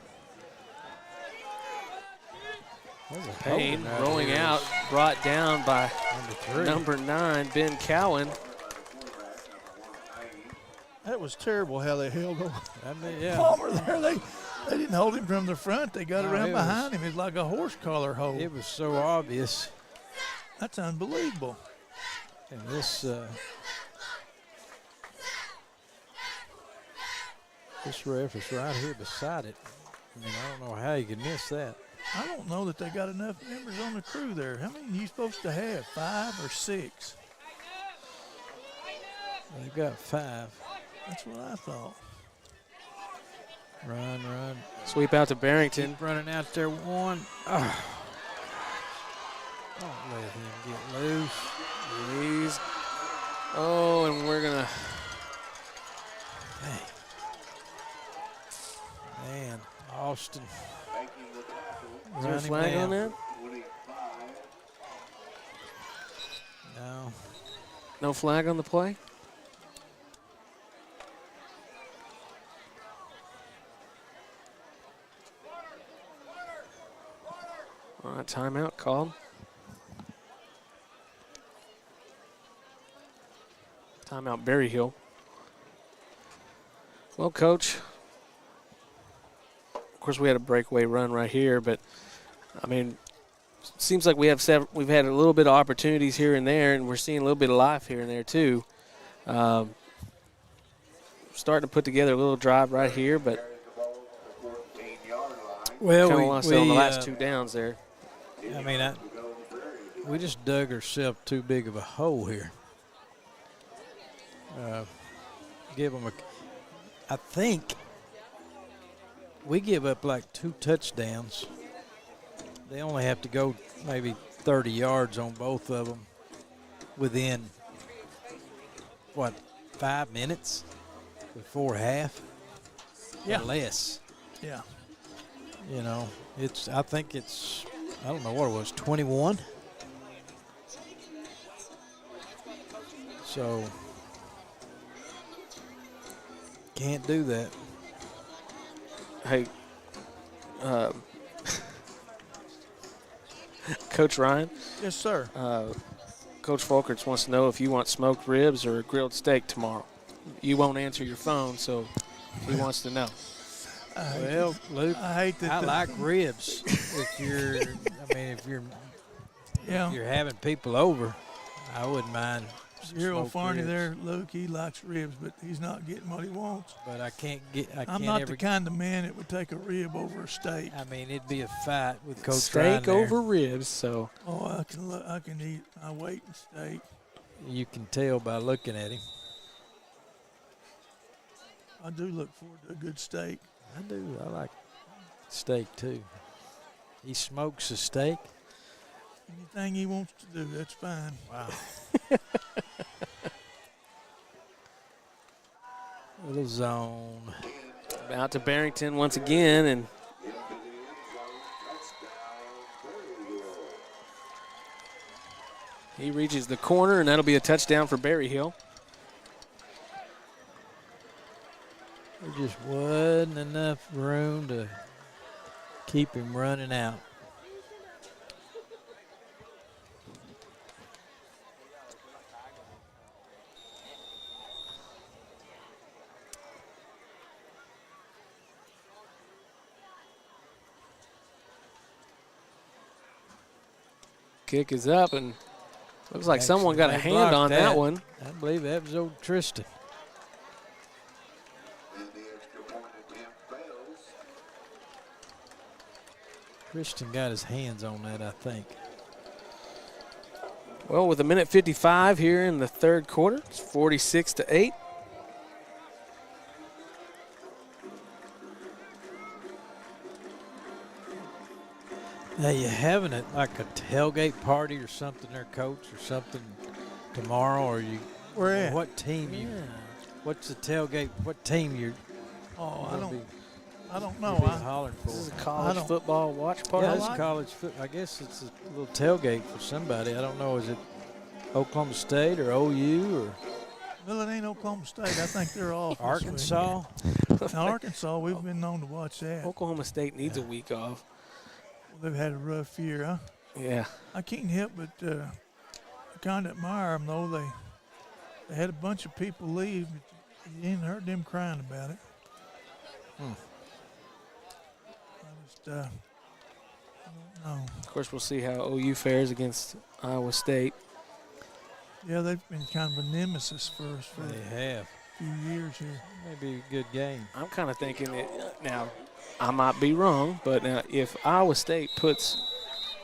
Payne rolling out, brought down by number 9, Ben Cowan. That was terrible how they held on. I mean, yeah. Palmer there, they didn't hold him from the front. They got around behind him. It's like a horse collar hold. It was so obvious. That's unbelievable. And this ref is right here beside it. I mean, I don't know how you could miss that. I don't know that they got enough members on the crew there. How many are you supposed to have, 5 or 6? They've got 5. That's what I thought. Run. Sweep out to Barrington. Keep running out there. 1. Oh. Don't let him get loose. And we're going to. Man, Austin. Is there a flag on that? No. No flag on the play? All right, timeout called. Timeout Berryhill. Well, Coach, of course we had a breakaway run right here, but I mean, seems like we've had a little bit of opportunities here and there, and we're seeing a little bit of life here and there too. Starting to put together a little drive right here, but well, kind of lost on the last 2 downs there. I mean, we just dug ourselves too big of a hole here. Give them I think we give up like 2 touchdowns. They only have to go maybe 30 yards on both of them within, 5 minutes before half? Yeah. Or less. Yeah. You know, I think it's, I don't know what it was, 21? So, can't do that. Hey, Coach Ryan. Yes, sir. Coach Folkerts wants to know if you want smoked ribs or a grilled steak tomorrow. You won't answer your phone, so he wants to know. Well, Luke, I hate that. I like ribs. If you're having people over, I wouldn't mind some Hero smoked Farney ribs. there, Luke, he likes ribs, but he's not getting what he wants. But I can't get. I I'm can't not ever. the kind of man that would take a rib over a steak. I mean, it'd be a fight with Coach Ryan Steak there. over ribs. So Oh, I can eat my weight in steak. You can tell by looking at him. I do look forward to a good steak. I do. I like steak too. He smokes a steak. Anything he wants to do, that's fine. Wow. Little zone. out to Barrington once again, and he reaches the corner, and that'll be a touchdown for Berryhill. There just wasn't enough room to keep him running out. Kick is up, and looks like someone Actually, got a they hand on blocked that one. I believe that was old Tristan. And the extra point attempt fails. Tristan got his hands on that, I think. Well, with a minute 55 here in the third quarter, it's 46-8. Now you having it like a tailgate party or something there, Coach, or something tomorrow, or you? Where at? What team you? What's the tailgate? What team you? Oh, I gonna don't be know. hollering for? This is a I college don't- football watch party. Yeah, I it's like- college foot. I guess it's a little tailgate for somebody. I don't know. Is it Oklahoma State or OU or Well, it ain't Oklahoma State. I think they're off. this week. Arkansas? Now, Arkansas, we've been known to watch that. Oklahoma State needs a week off. They've had a rough year. Yeah. I can't help but kind of admire them, though. They had a bunch of people leave, but you ain't heard them crying about it. I just, I don't know. Of course, we'll see how OU fares against Iowa State. Yeah, they've been kind of a nemesis for us for They a have. few years here. Maybe a good game. I'm kind of thinking that now, I might be wrong, but now if Iowa State puts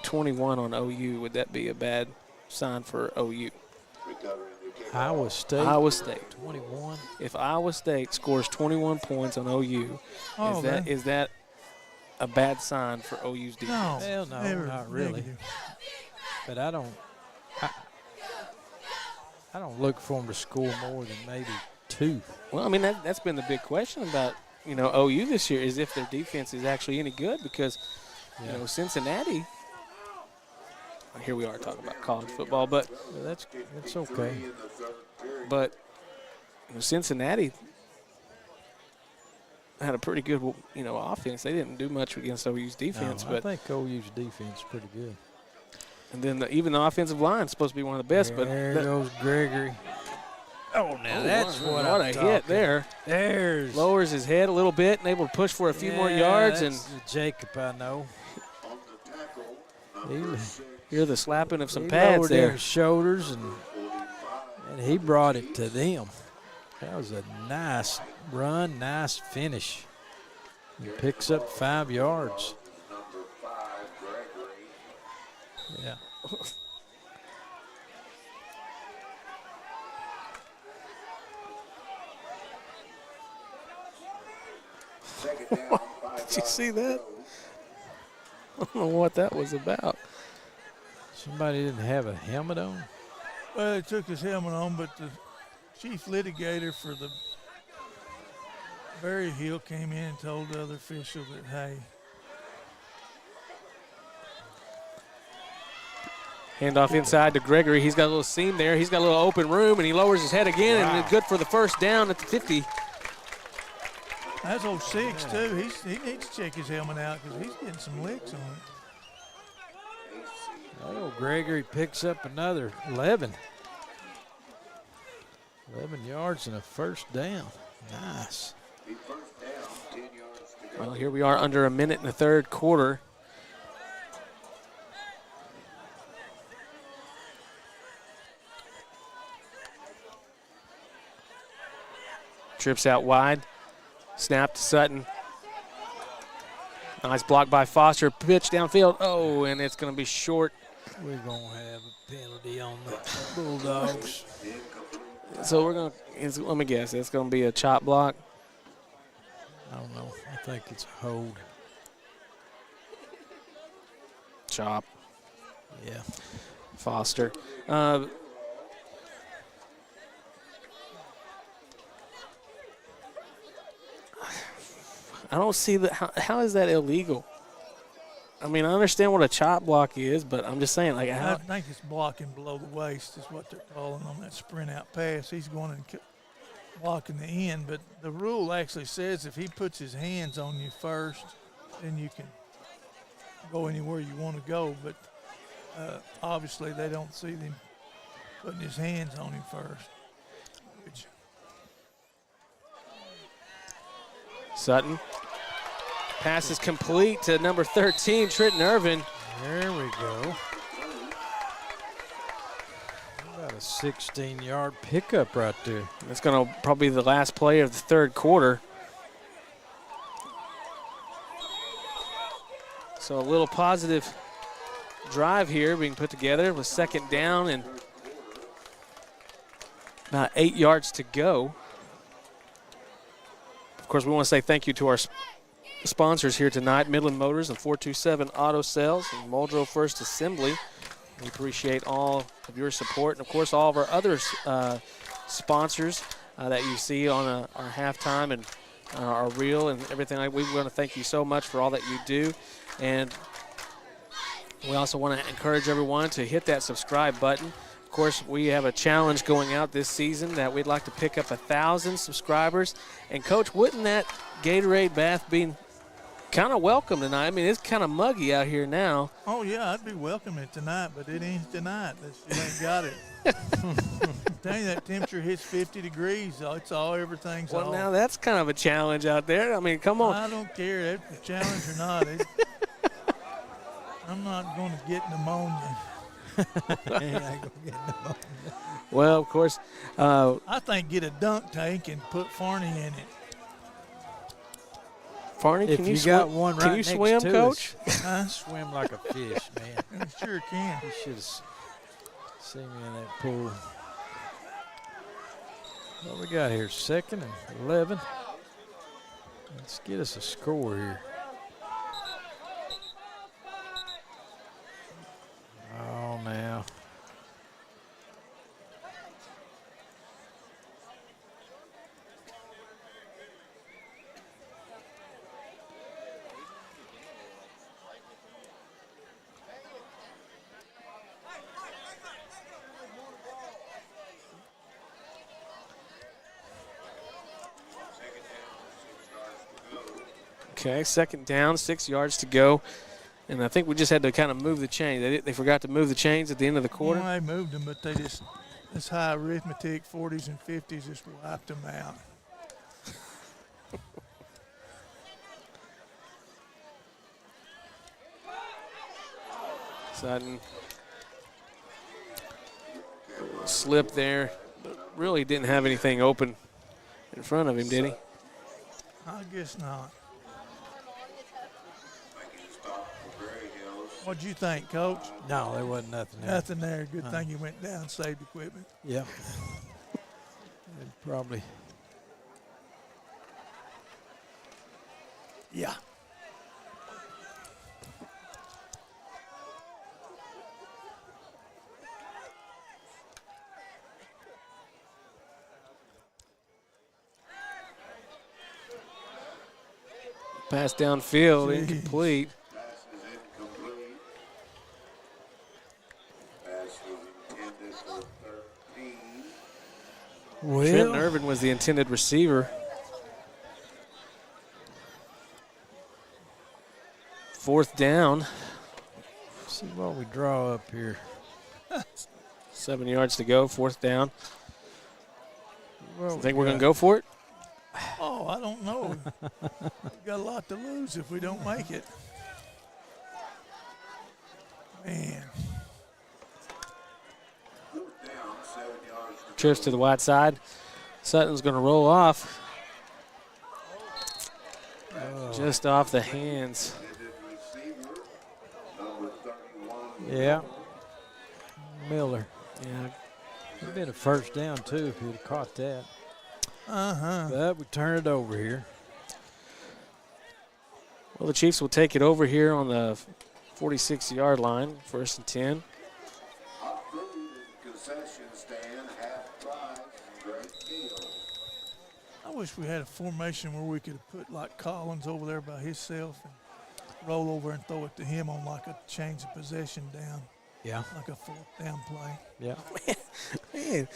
21 on OU, would that be a bad sign for OU? Recovering the kick. Iowa State. Iowa State. 21. If Iowa State scores 21 points on OU, Oh, is that a bad sign for OU's defense? no, Hell no, never not really. negative. But I don't look for them to score more than maybe 2. Well, I mean, that's been the big question about, OU this year is if their defense is actually any good because, Cincinnati, here we are talking about college football, but That's okay. In the third period. But Cincinnati had a pretty good, offense. They didn't do much against OU's defense, No, I but think OU's defense is pretty good. and then even the offensive line is supposed to be one of the best. But There goes Gregory. Oh, now that's what a I'm hit talking. there. There's Lowers his head a little bit and able to push for a few more yards. And that's the Jacob I know. On the tackle, He, number 6, hear the slapping of some he pads lowered there. their shoulders and 45. he brought it to them. That was a nice run, nice finish. He picks up 5 yards. Number 5, Gregory. Yeah. Second down, 5 Did you see that? I don't know what that was about. Somebody didn't have a helmet on. Well, he took his helmet on, but the chief litigator for the Berryhill came in and told the other official that, hey, Handoff inside to Gregory. He's got a little seam there. He's got a little open room, and he lowers his head again, and it's good for the first down at the 50. that's 06 too. He needs to check his helmet out because he's getting some licks on it. Oh, Gregory picks up another 11. 11 yards and a first down. Nice. The first down, 10 yards to go. Well, here we are under a minute in the third quarter. Trips out wide. Snap to Sutton. Nice block by Foster. Pitch downfield. Oh, and it's going to be short. We're going to have a penalty on the Bulldogs. So we're going to, let me guess, it's going to be a chop block. I don't know. I think it's a hold. Chop. Yeah. Foster. I don't see that. How is that illegal? I mean, I understand what a chop block is, but I'm just saying, like, I how? think it's blocking below the waist is what they're calling on that sprint out pass. He's going and blocking the end, but the rule actually says if he puts his hands on you first, then you can go anywhere you want to go. But obviously they don't see him putting his hands on him first. Which Sutton. Pass is complete to number 13, Trenton Irvin. There we go. About a 16-yard pickup right there. That's going to probably be the last play of the third quarter. So a little positive drive here being put together with second down and about 8 yards to go. Of course, we want to say thank you to our sponsors here tonight, Midland Motors and 427 Auto Sales and Muldrow First Assembly. We appreciate all of your support, and of course all of our other sponsors that you see on our halftime and our reel and everything. We want to thank you so much for all that you do, and we also want to encourage everyone to hit that subscribe button. Of course, we have a challenge going out this season that we'd like to pick up 1,000 subscribers. And Coach, wouldn't that Gatorade bath be kind of welcome tonight? I mean, it's kind of muggy out here now. Oh, yeah, I'd be welcoming it tonight, but it ain't tonight. You ain't got it. I'm telling you, that temperature hits 50 degrees. It's all, everything's Well, all. now that's kind of a challenge out there. I mean, come on. I don't care if it's a challenge or not. I'm not going to get pneumonia. Well, of course. I think get a dunk tank and put Farney in it. Farney, If can you swim? got one right Can you next swim, to Coach? us, swim like a fish, man. I sure can. You should have seen me in that pool. What we got here? 2nd and 11. Let's get us a score here. Oh, now. Okay, second down, 6 yards to go. And I think we just had to kind of move the chains. They forgot to move the chains at the end of the quarter. Well, they moved them, but they just, this high arithmetic, 40s and 50s, just wiped them out. Sutton slip there, but really didn't have anything open in front of him, did he? I guess not. What'd you think, Coach? No, there wasn't nothing there. Nothing there. Good thing you went down, saved equipment. Yep. Probably. Yeah. Pass downfield, Jeez. incomplete. Trenton Irvin was the intended receiver. Fourth down. See what we draw up here. 7 yards to go, fourth down. Well, Think we're going to go for it? Oh, I don't know. We've got a lot to lose if we don't make it. Man. Trips to the wide side. Sutton's going to roll off. Just off the hands. Yeah. Miller. Yeah. It'd been a first down, too, if he'd have caught that. Uh-huh. But we turn it over here. Well, the Chiefs will take it over here on the 46-yard line, 1st and 10. I wish we had a formation where we could put like Collins over there by himself and roll over and throw it to him on like a change of possession down, Yeah. like a 4th down play. Yeah. Man,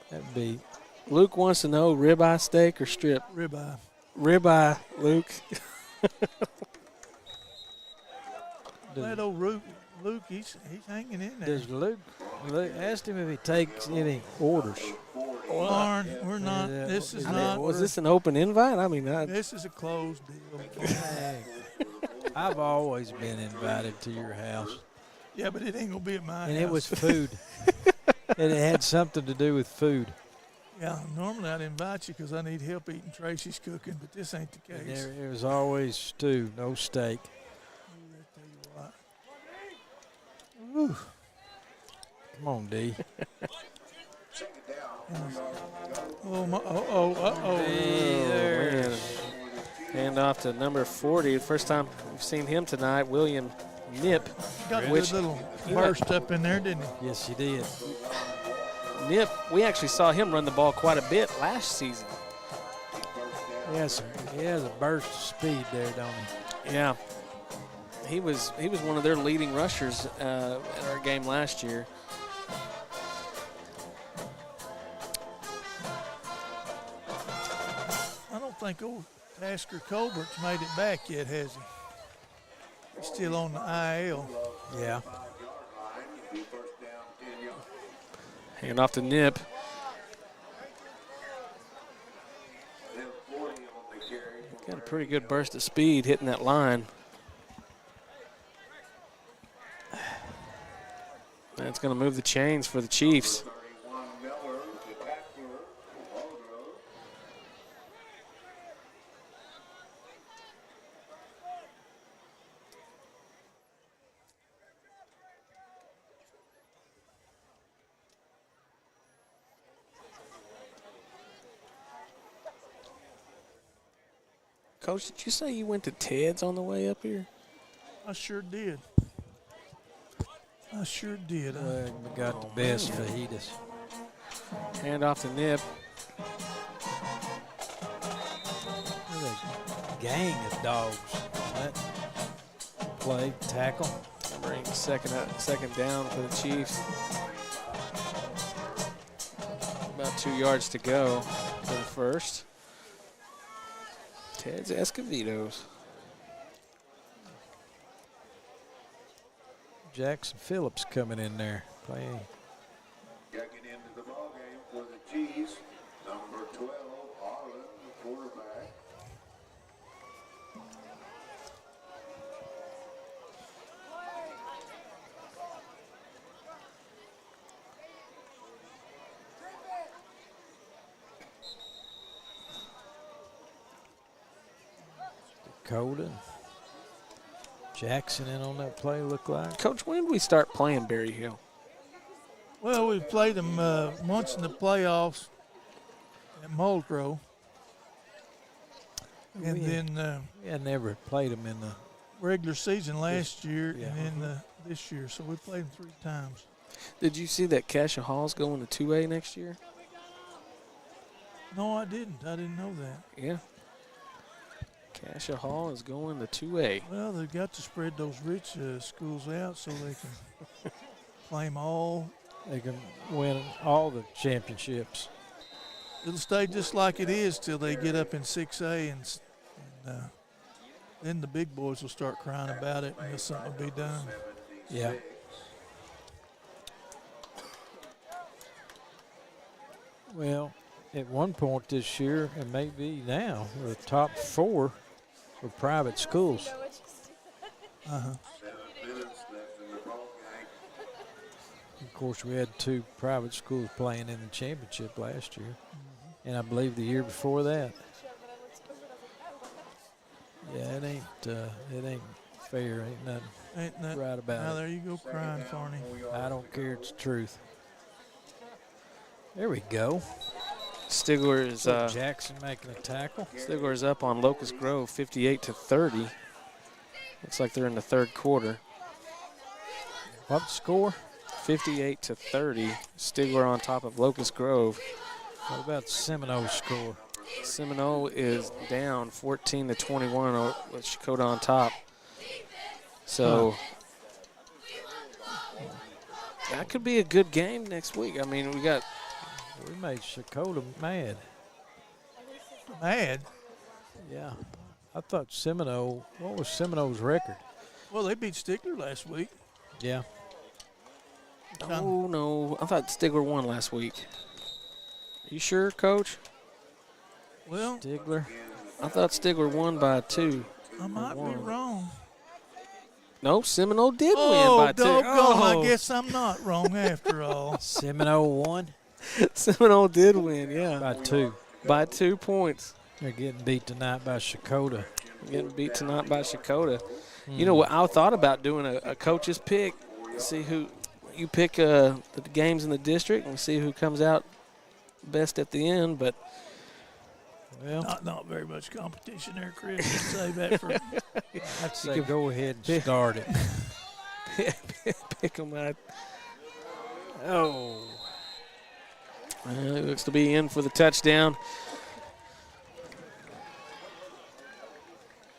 That'd be. Luke wants to know ribeye steak or strip? Ribeye. Ribeye, Luke. That old Luke, he's hanging in there. Does Luke asked him if he takes any orders? Lauren, we're not. Yeah, This is I mean, not. Was this an open invite? I mean, This is a closed deal. Hey, I've always been invited to your house, Yeah, but it ain't gonna be at my and house. it was food. And it had something to do with food. Yeah, normally I'd invite you because I need help eating Tracy's cooking, but this ain't the And case. it was always stew, no steak. I'll tell you what. Whew. Come on, D. Uh-oh. man. Hand off to number 40. First time we've seen him tonight, William Nip. Got a Which- good little burst up in there, didn't he? Yes, you did. Nip, we actually saw him run the ball quite a bit last season. He has a burst of speed there, don't he? Yeah. He was one of their leading rushers in our game last year. I don't think old Tasker Colbert's made it back yet, has he? He's still on the IL. Yeah. Hand off to Nip. Got a pretty good burst of speed hitting that line. That's going to move the chains for the Chiefs. Coach, did you say you went to Ted's on the way up here? I sure did. We got the best fajitas. Hand off to Nip. There's a gang of dogs. That play, tackle. Bring second down for the Chiefs. About 2 yards to go for the first. Ted's Escovedos. Jackson Phillips coming in there playing. Checking into the ball game for the Chiefs, number 12, Harlan, the quarterback. Dakota. Jackson in on that play, look like. Coach, when did we start playing Berryhill? Well, we played them once in the playoffs at Muldrow. And then Yeah, never played them in the. regular season last year yeah. and then this year. So we played them 3 times. Did you see that Cassia Hall's going to 2A next year? No, I didn't. I didn't know that. Yeah. Cassia Hall is going to 2A. Well, they've got to spread those rich schools out so they can claim all. They can win all the championships. It'll stay just like it is till they get up in 6A, and then the big boys will start crying about it, and something will be done. Yeah. Well, at one point this year, and maybe now, the top 4 were private schools. Uh-huh. 7 minutes left in the ball game. Of course, we had 2 private schools playing in the championship last year, and I believe the year before that. it ain't fair. Ain't nothing Ain't that right about now it. there you go crying, Farney. I don't care. It's the truth. There we go. Stigler is Jackson making a tackle. Stigler is up on Locust Grove, 58-30. Looks like they're in the third quarter. What the score? 58-30. Stigler on top of Locust Grove. What about Seminole's score? Seminole is down 14-21 with Shakota on top. So that could be a good game next week. I mean, we made Shakota mad. Mad. Yeah. I thought Seminole, what was Seminole's record? Well, they beat Stigler last week. Yeah. Oh, no. I thought Stigler won last week. You sure, Coach? Well, Stigler. I thought Stigler won by 2. I might be wrong. No, Seminole did win by 2. Doggone, I guess I'm not wrong after all. Seminole won? Seminole did win, yeah. By 2. By 2 points. They're getting beat tonight by Shakota. Getting beat tonight by Shakota. You know what? I thought about doing a coach's pick. See who you pick the games in the district and see who comes out best at the end. But well, not very much competition there, Chris. Save that for. I'd say go ahead and start it. Pick them out. Oh. Well, it looks to be in for the touchdown.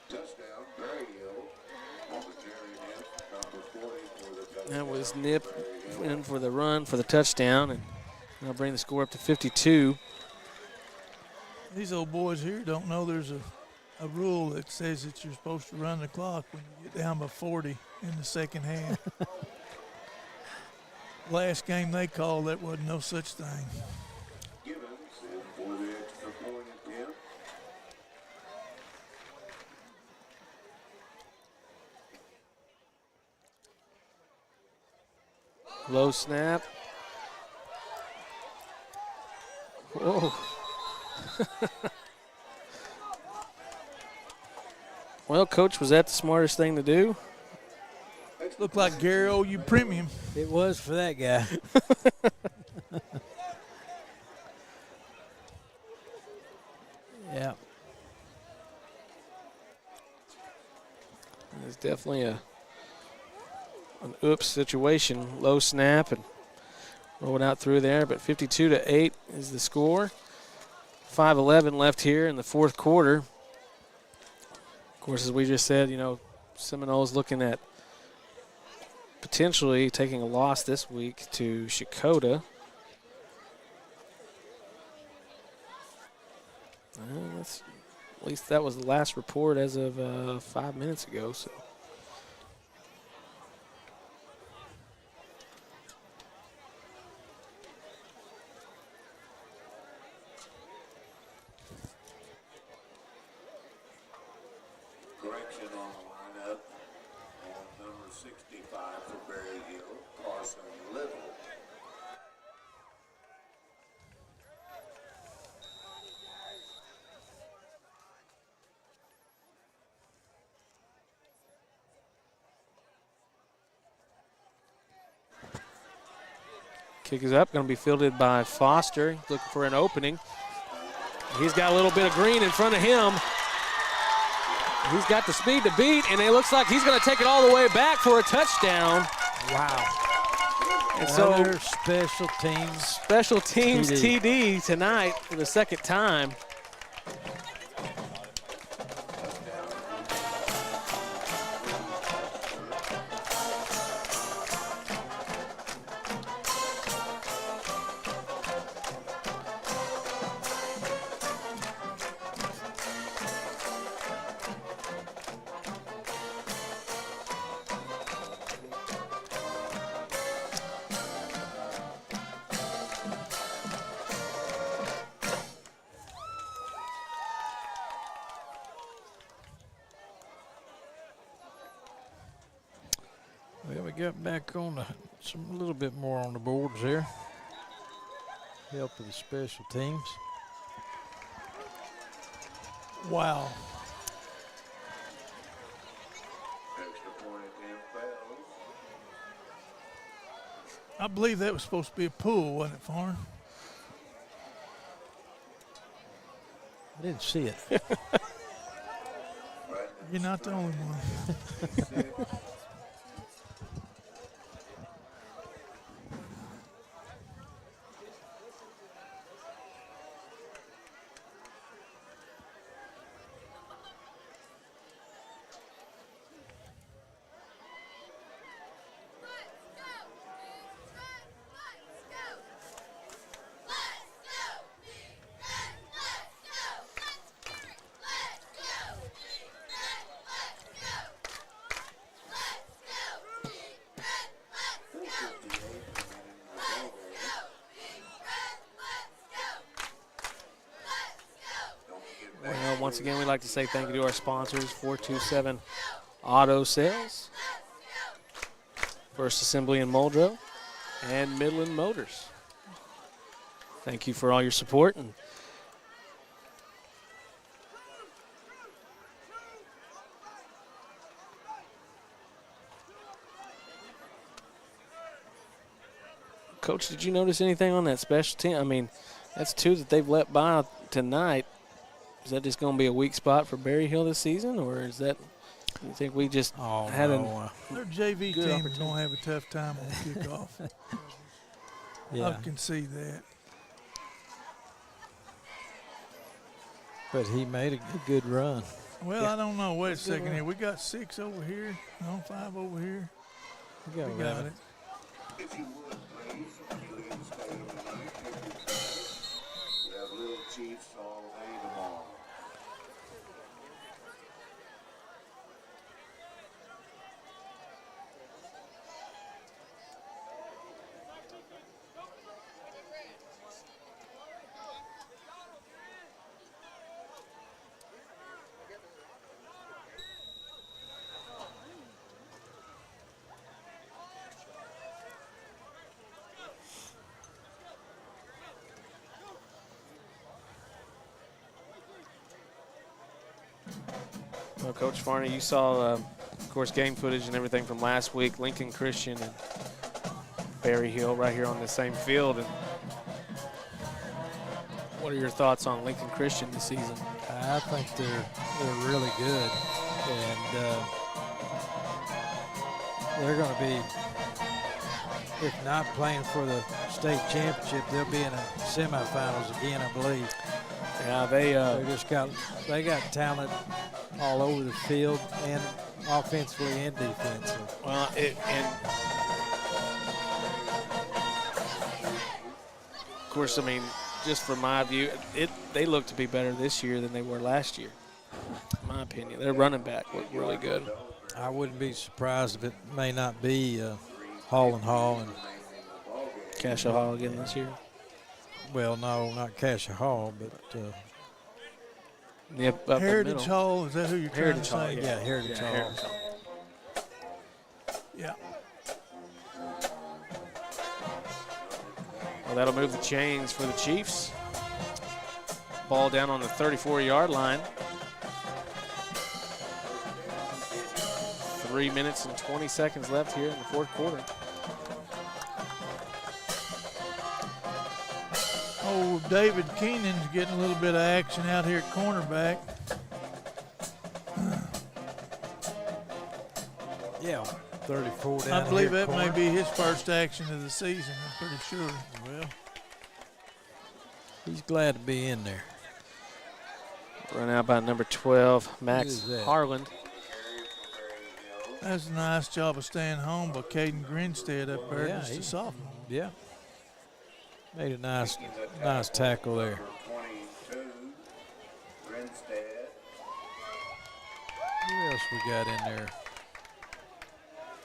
Touchdown, Berryhill. On the carry in, number 40 for the touchdown. That was Nip in for the run for the touchdown, and that'll bring the score up to 52. These old boys here don't know there's a rule that says that you're supposed to run the clock when you get down by 40 in the second half. Last game they called, that wasn't no such thing. Gibbons in for the extra point attempt. Low snap. Whoa. Well, Coach, was that the smartest thing to do? Looked like Gary OU Premium. It was for that guy. Yeah. It's definitely an oops situation. Low snap and rolled out through there, but 52-8 is the score. 5:11 left here in the fourth quarter. Of course, as we just said, Seminole's looking at potentially taking a loss this week to Shakota. At least that was the last report as of 5 minutes ago. So. Correction on the lineup. On number 65 for Berryhill, Carson Little. Kick is up, going to be fielded by Foster. Looking for an opening. He's got a little bit of green in front of him. He's got the speed to beat, and it looks like he's going to take it all the way back for a touchdown. Wow. And Another so special teams TD tonight for the second time. Well, we got back on a little bit more on the boards there. Help of the special teams. Wow. I believe that was supposed to be a pool, wasn't it, Farn? I didn't see it. You're not the only one. Well, once again, we'd like to say thank you to our sponsors, 427 Auto Sales, First Assembly in Muldrow, and Midland Motors. Thank you for all your support. And Coach, did you notice anything on that special team? I mean, that's two that they've let by tonight. Is that just going to be a weak spot for Berryhill this season, or is that you think we just had Their JV team is going to have a tough time on kickoff. Yeah. I can see that. But he made a good run. Well, I don't know. Wait a second here. We got 6 over here. No, 5 over here. We We got it. If you would, please, please stay overnight. We have Little Chiefs all day tomorrow. Well, Coach Farney, you saw, of course, game footage and everything from last week. Lincoln Christian and Berryhill right here on the same field. And what are your thoughts on Lincoln Christian this season? I think they're really good, and they're going to be, if not playing for the state championship, they'll be in the semifinals again, I believe. Yeah, they got talent all over the field, and offensively and defensively. Well, and of course, I mean, just from my view, they look to be better this year than they were last year, in my opinion. Their running back looked really good. I wouldn't be surprised if it may not be Hall and Hall and Cassia Hall again this year. well, no, not Cassia Hall, but Yep, up Heritage the middle. Hall, is that who you're Heritage trying Hall, to say? yeah, Heritage Hall. Heritage Hall. Yeah. Well, that'll move the chains for the Chiefs. Ball down on the 34-yard line. 3 minutes and 20 seconds left here in the fourth quarter. Oh, David Keenan's getting a little bit of action out here at cornerback. Yeah, 34 down I believe here that may corner. be his first action of the season, I'm pretty sure. Well, he's glad to be in there. Run out by number 12, Max Who is that? Harland. That's a nice job of staying home by Caden Grinstead up there, Yeah, just a he- sophomore. Yeah, made a nice tackle there. Number 22, Grinstead. Who else we got in there?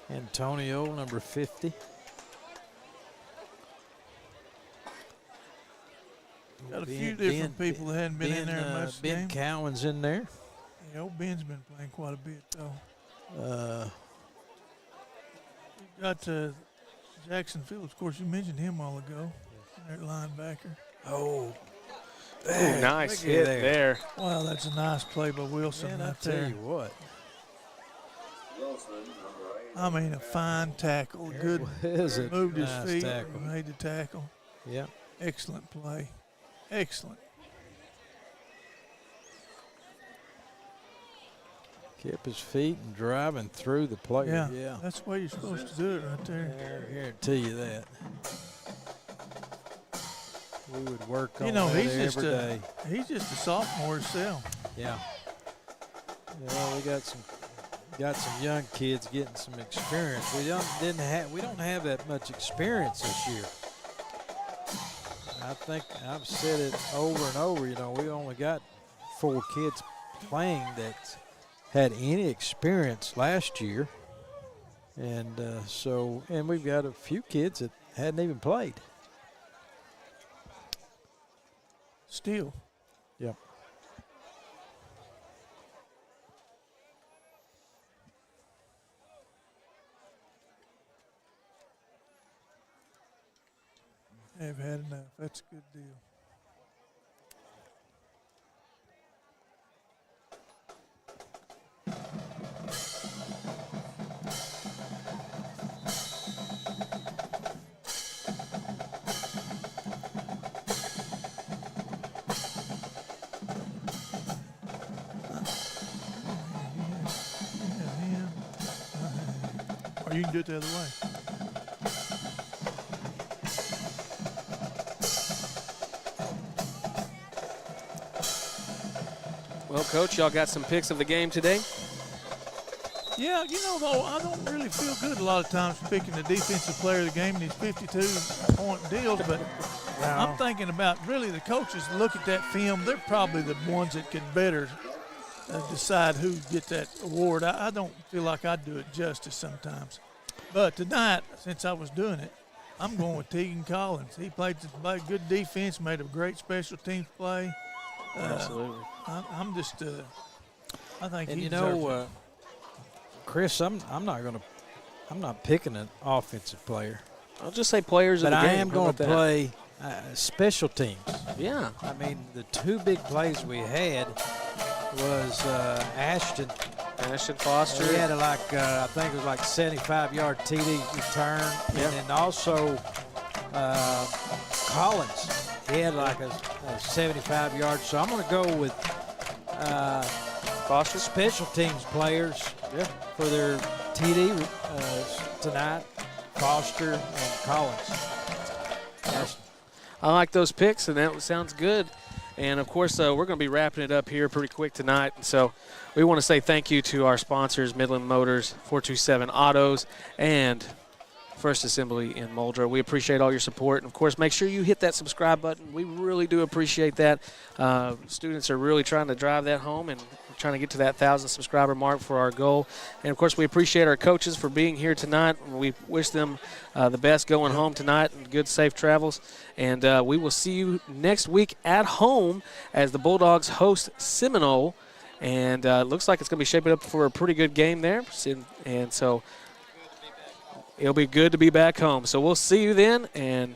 Antonio, number 50. Got a few different people that hadn't been in there much of the Ben game. Cowan's in there. Yeah, old Ben's been playing quite a bit, though. You got Jackson Fields. Of course, you mentioned him a while ago. Their linebacker. Oh, Ooh, nice look at hit there. Wow, that's a nice play by Wilson man, I right tell there. you what. I mean, a fine tackle. Good. Was it? Moved his Nice feet, tackle. made the tackle. Yeah. Excellent play. Excellent. Kept his feet and driving through the player. Yeah. That's the way you're supposed to do it right there. I guarantee you that. We would work on You know, that he's every day. he's just a sophomore himself. Yeah. Yeah, we got some young kids getting some experience. We don't have that much experience this year. I think I've said it over and over. You know, we only got 4 kids playing that had any experience last year, and and we've got a few kids that hadn't even played. Still. Yep. They've had enough. That's a good deal. Or you can do it the other way. Well, Coach, y'all got some picks of the game today? Yeah, you know, though, I don't really feel good a lot of times picking the defensive player of the game in these 52-point deals, but I'm thinking about really the coaches look at that film. They're probably the ones that could better decide who get that award. I don't feel like I do it justice sometimes. But tonight, since I was doing it, I'm going with Tegan Collins. He played good defense, made a great special teams play. Absolutely. I'm just I think And he you deserves know, it. Chris, I'm not picking an offensive player, I'll just say players but of the game. I am How going about to that? play special teams. Yeah. I mean, the 2 big plays we had was Ashton. Ashton Foster. He had I think it was like 75-yard TD return, Yeah. and then also Collins. He had like a 75-yard. So I'm going to go with Foster. special teams players for their TD tonight. Foster and Collins. Ashton. I like those picks, and that sounds good. And, of course, we're going to be wrapping it up here pretty quick tonight. So we want to say thank you to our sponsors, Midland Motors, 427 Autos, and First Assembly in Muldrow. We appreciate all your support. And, of course, make sure you hit that subscribe button. We really do appreciate that. Students are really trying to drive that home and trying to get to that 1,000 subscriber mark for our goal. And, of course, we appreciate our coaches for being here tonight. We wish them the best going home tonight and good, safe travels. And we will see you next week at home as the Bulldogs host Seminole. And it looks like it's going to be shaping up for a pretty good game there. And so it'll be good to be back home. So we'll see you then, and